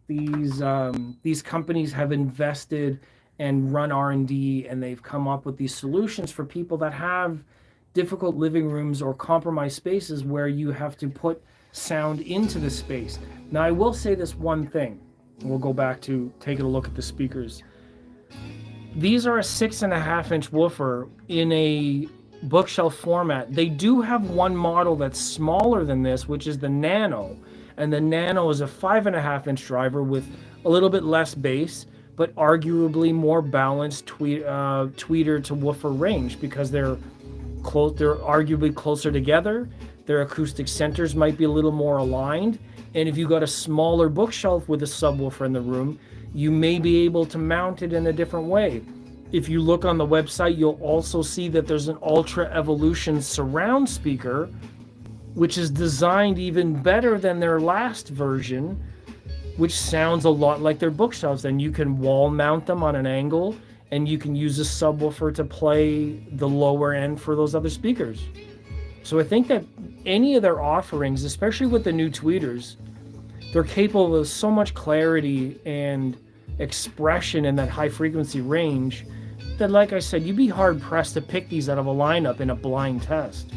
These companies have invested and run R&D, and they've come up with these solutions for people that have difficult living rooms or compromised spaces where you have to put sound into the space. Now, I will say this one thing. We'll go back to taking a look at the speakers. These are a 6.5-inch woofer in a bookshelf format. They do have one model that's smaller than this, which is the Nano. And the Nano is a 5.5-inch driver with a little bit less bass, but arguably more balanced tweeter to woofer range, because they're arguably closer together. Their acoustic centers might be a little more aligned. And if you got a smaller bookshelf with a subwoofer in the room, you may be able to mount it in a different way. If you look on the website, you'll also see that there's an Ultra Evolution surround speaker, which is designed even better than their last version, which sounds a lot like their bookshelves. And you can wall mount them on an angle, and you can use a subwoofer to play the lower end for those other speakers. So I think that any of their offerings, especially with the new tweeters, they're capable of so much clarity and expression in that high frequency range that, like I said, you'd be hard pressed to pick these out of a lineup in a blind test.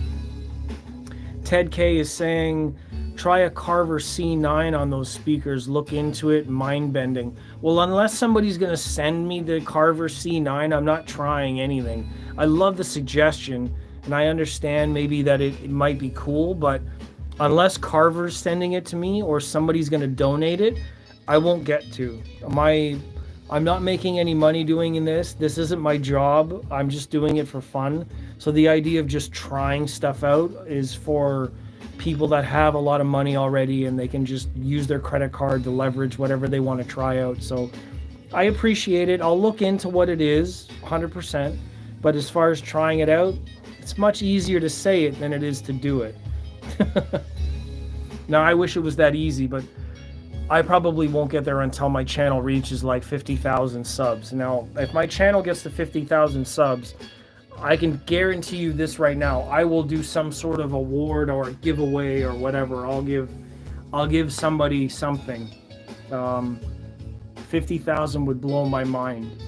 Ted K is saying, try a Carver C9 on those speakers, look into it, mind bending. Well, unless somebody's going to send me the Carver C9, I'm not trying anything. I love the suggestion, and I understand maybe that it might be cool, but unless Carver's sending it to me or somebody's going to donate it, I won't get to. I'm not making any money doing this. This isn't my job. I'm just doing it for fun. So the idea of just trying stuff out is for people that have a lot of money already and they can just use their credit card to leverage whatever they want to try out. So I appreciate it. I'll look into what it is 100%. But as far as trying it out, it's much easier to say it than it is to do it. Now, I wish it was that easy, but I probably won't get there until my channel reaches like 50,000 subs. Now, if my channel gets to 50,000 subs, I can guarantee you this right now. I will do some sort of award or giveaway or whatever. I'll give somebody something. 50,000 would blow my mind.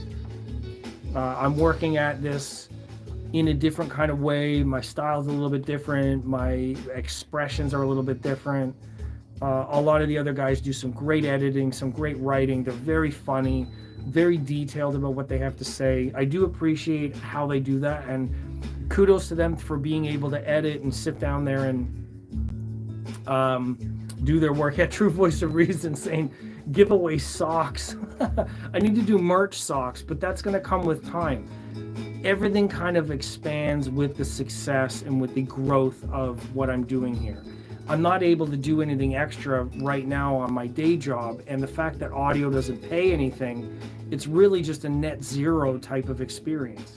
I'm working at this in a different kind of way. My style's a little bit different. My expressions are a little bit different. A lot of the other guys do some great editing, some great writing. They're very funny, very detailed about what they have to say. I do appreciate how they do that, and kudos to them for being able to edit and sit down there and do their work. Yeah, True Voice of Reason saying, give away socks. I need to do merch socks, but that's going to come with time. Everything kind of expands with the success and with the growth of what I'm doing here. I'm not able to do anything extra right now on my day job, and the fact that audio doesn't pay anything, it's really just a net zero type of experience.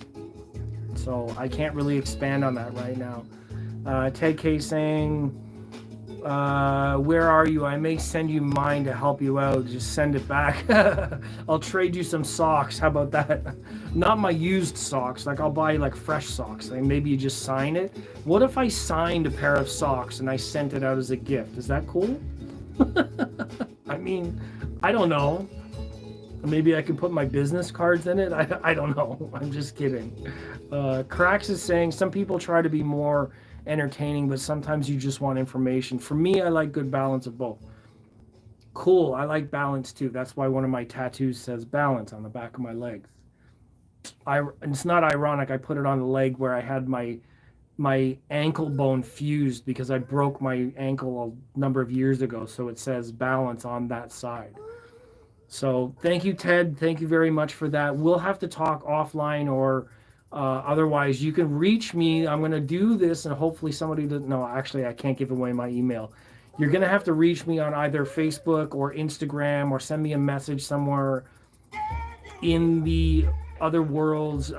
So I can't really expand on that right now. Ted K saying, where are you? I may send you mine to help you out. Just send it back. I'll trade you some socks. How about that? Not my used socks. Like, I'll buy like fresh socks. Like, maybe you just sign it. What if I signed a pair of socks and I sent it out as a gift? Is that cool? I mean, I don't know. Maybe I could put my business cards in it. I don't know. I'm just kidding. Cracks is saying, some people try to be more entertaining, but sometimes you just want information. For me, I like good balance of both. Cool. I like balance too. That's why one of my tattoos says balance on the back of my legs. It's not ironic. I put it on the leg where I had my ankle bone fused because I broke my ankle a number of years ago. So it says balance on that side. So thank you, Ted. Thank you very much for that. We'll have to talk offline, or otherwise you can reach me. I'm going to do this, and hopefully somebody doesn't know. Actually, I can't give away my email. You're going to have to reach me on either Facebook or Instagram, or send me a message somewhere in the other worlds.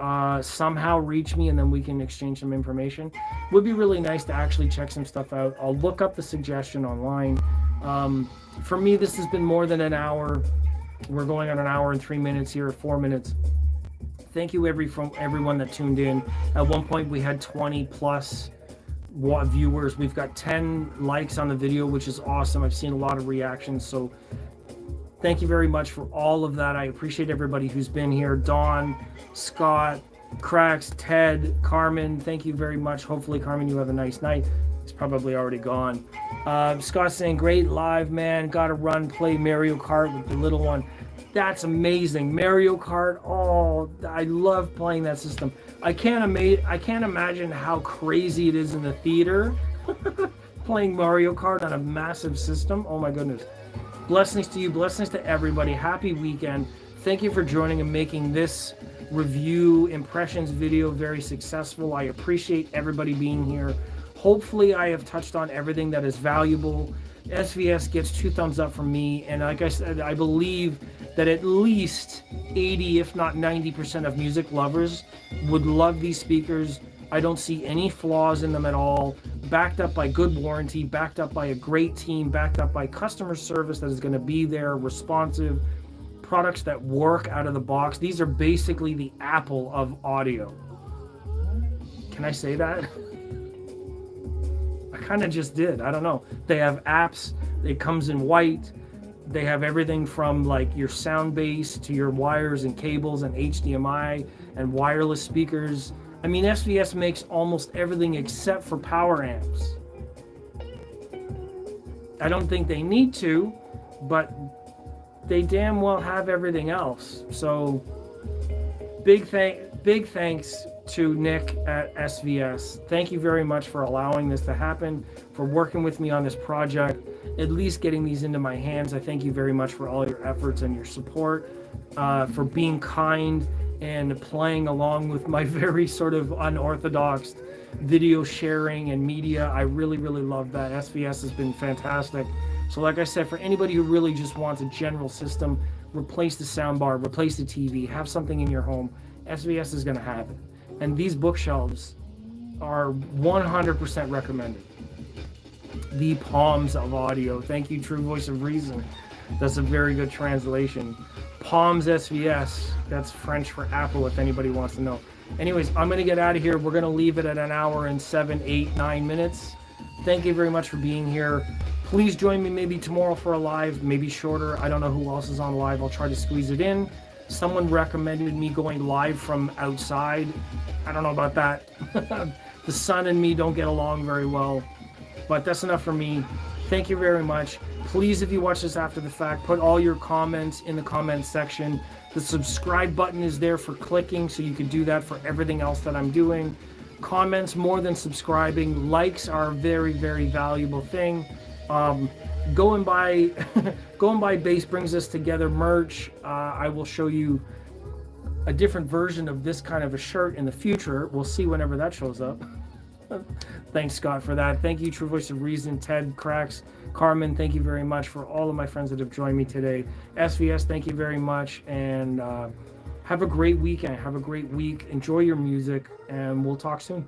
Somehow reach me, and then we can exchange some information. Would be really nice to actually check some stuff out. I'll look up the suggestion online. For me, this has been more than an hour. We're going on an hour and 3 minutes here, 4 minutes. Thank you everyone that tuned in. At one point we had 20 plus viewers. We've got 10 likes on the video, which is awesome. I've seen a lot of reactions, so thank you very much for all of that. I appreciate everybody who's been here. Dawn, Scott, Cracks, Ted, Carmen, thank you very much. Hopefully, Carmen, you have a nice night. It's probably already gone. Scott saying, great live, man. Gotta run, play Mario Kart with the little one. That's amazing. Mario Kart, oh, I love playing that system. I can't imagine how crazy it is in the theater playing Mario Kart on a massive system. Oh my goodness. Blessings to you, blessings to everybody. Happy weekend. Thank you for joining and making this review impressions video very successful. I appreciate everybody being here. Hopefully I have touched on everything that is valuable. SVS gets 2 thumbs up from me, and like I said, I believe that at least 80, if not 90% of music lovers would love these speakers. I don't see any flaws in them at all. Backed up by good warranty, backed up by a great team, backed up by customer service that is going to be there, responsive, products that work out of the box. These are basically the Apple of audio. Can I say that? I kind of just did. I don't know. They have apps. It comes in white. They have everything from like your sound base to your wires and cables and HDMI and wireless speakers. I mean, SVS makes almost everything except for power amps. I don't think they need to, but they damn well have everything else. So big thanks to Nick at SVS. Thank you very much for allowing this to happen, for working with me on this project, at least getting these into my hands. I thank you very much for all your efforts and your support, for being kind and playing along with my very sort of unorthodox video sharing and media. I really, really love that. SVS has been fantastic. So like I said, for anybody who really just wants a general system, replace the soundbar, replace the TV, have something in your home, SVS is going to have it. And these bookshelves are 100% recommended. The palms of audio. Thank you, True Voice of Reason. That's a very good translation. Palms SVS. That's French for Apple, if anybody wants to know. Anyways, I'm going to get out of here. We're going to leave it at an hour and 7, 8, 9 minutes. Thank you very much for being here. Please join me maybe tomorrow for a live, maybe shorter. I don't know who else is on live. I'll try to squeeze it in. Someone recommended me going live from outside. I don't know about that. The sun and me don't get along very well. But that's enough for me. Thank you very much. Please, if you watch this after the fact, put all your comments in the comments section. The subscribe button is there for clicking, so you can do that for everything else that I'm doing. Comments more than subscribing. Likes are a very, very valuable thing. Going by Bass Brings Us Together merch. I will show you a different version of this kind of a shirt in the future. We'll see whenever that shows up. Thanks, Scott, for that. Thank you, True Voice of Reason, Ted, Cracks, Carmen. Thank you very much for all of my friends that have joined me today. SVS, thank you very much, and have a great weekend. Have a great week. Enjoy your music, and we'll talk soon.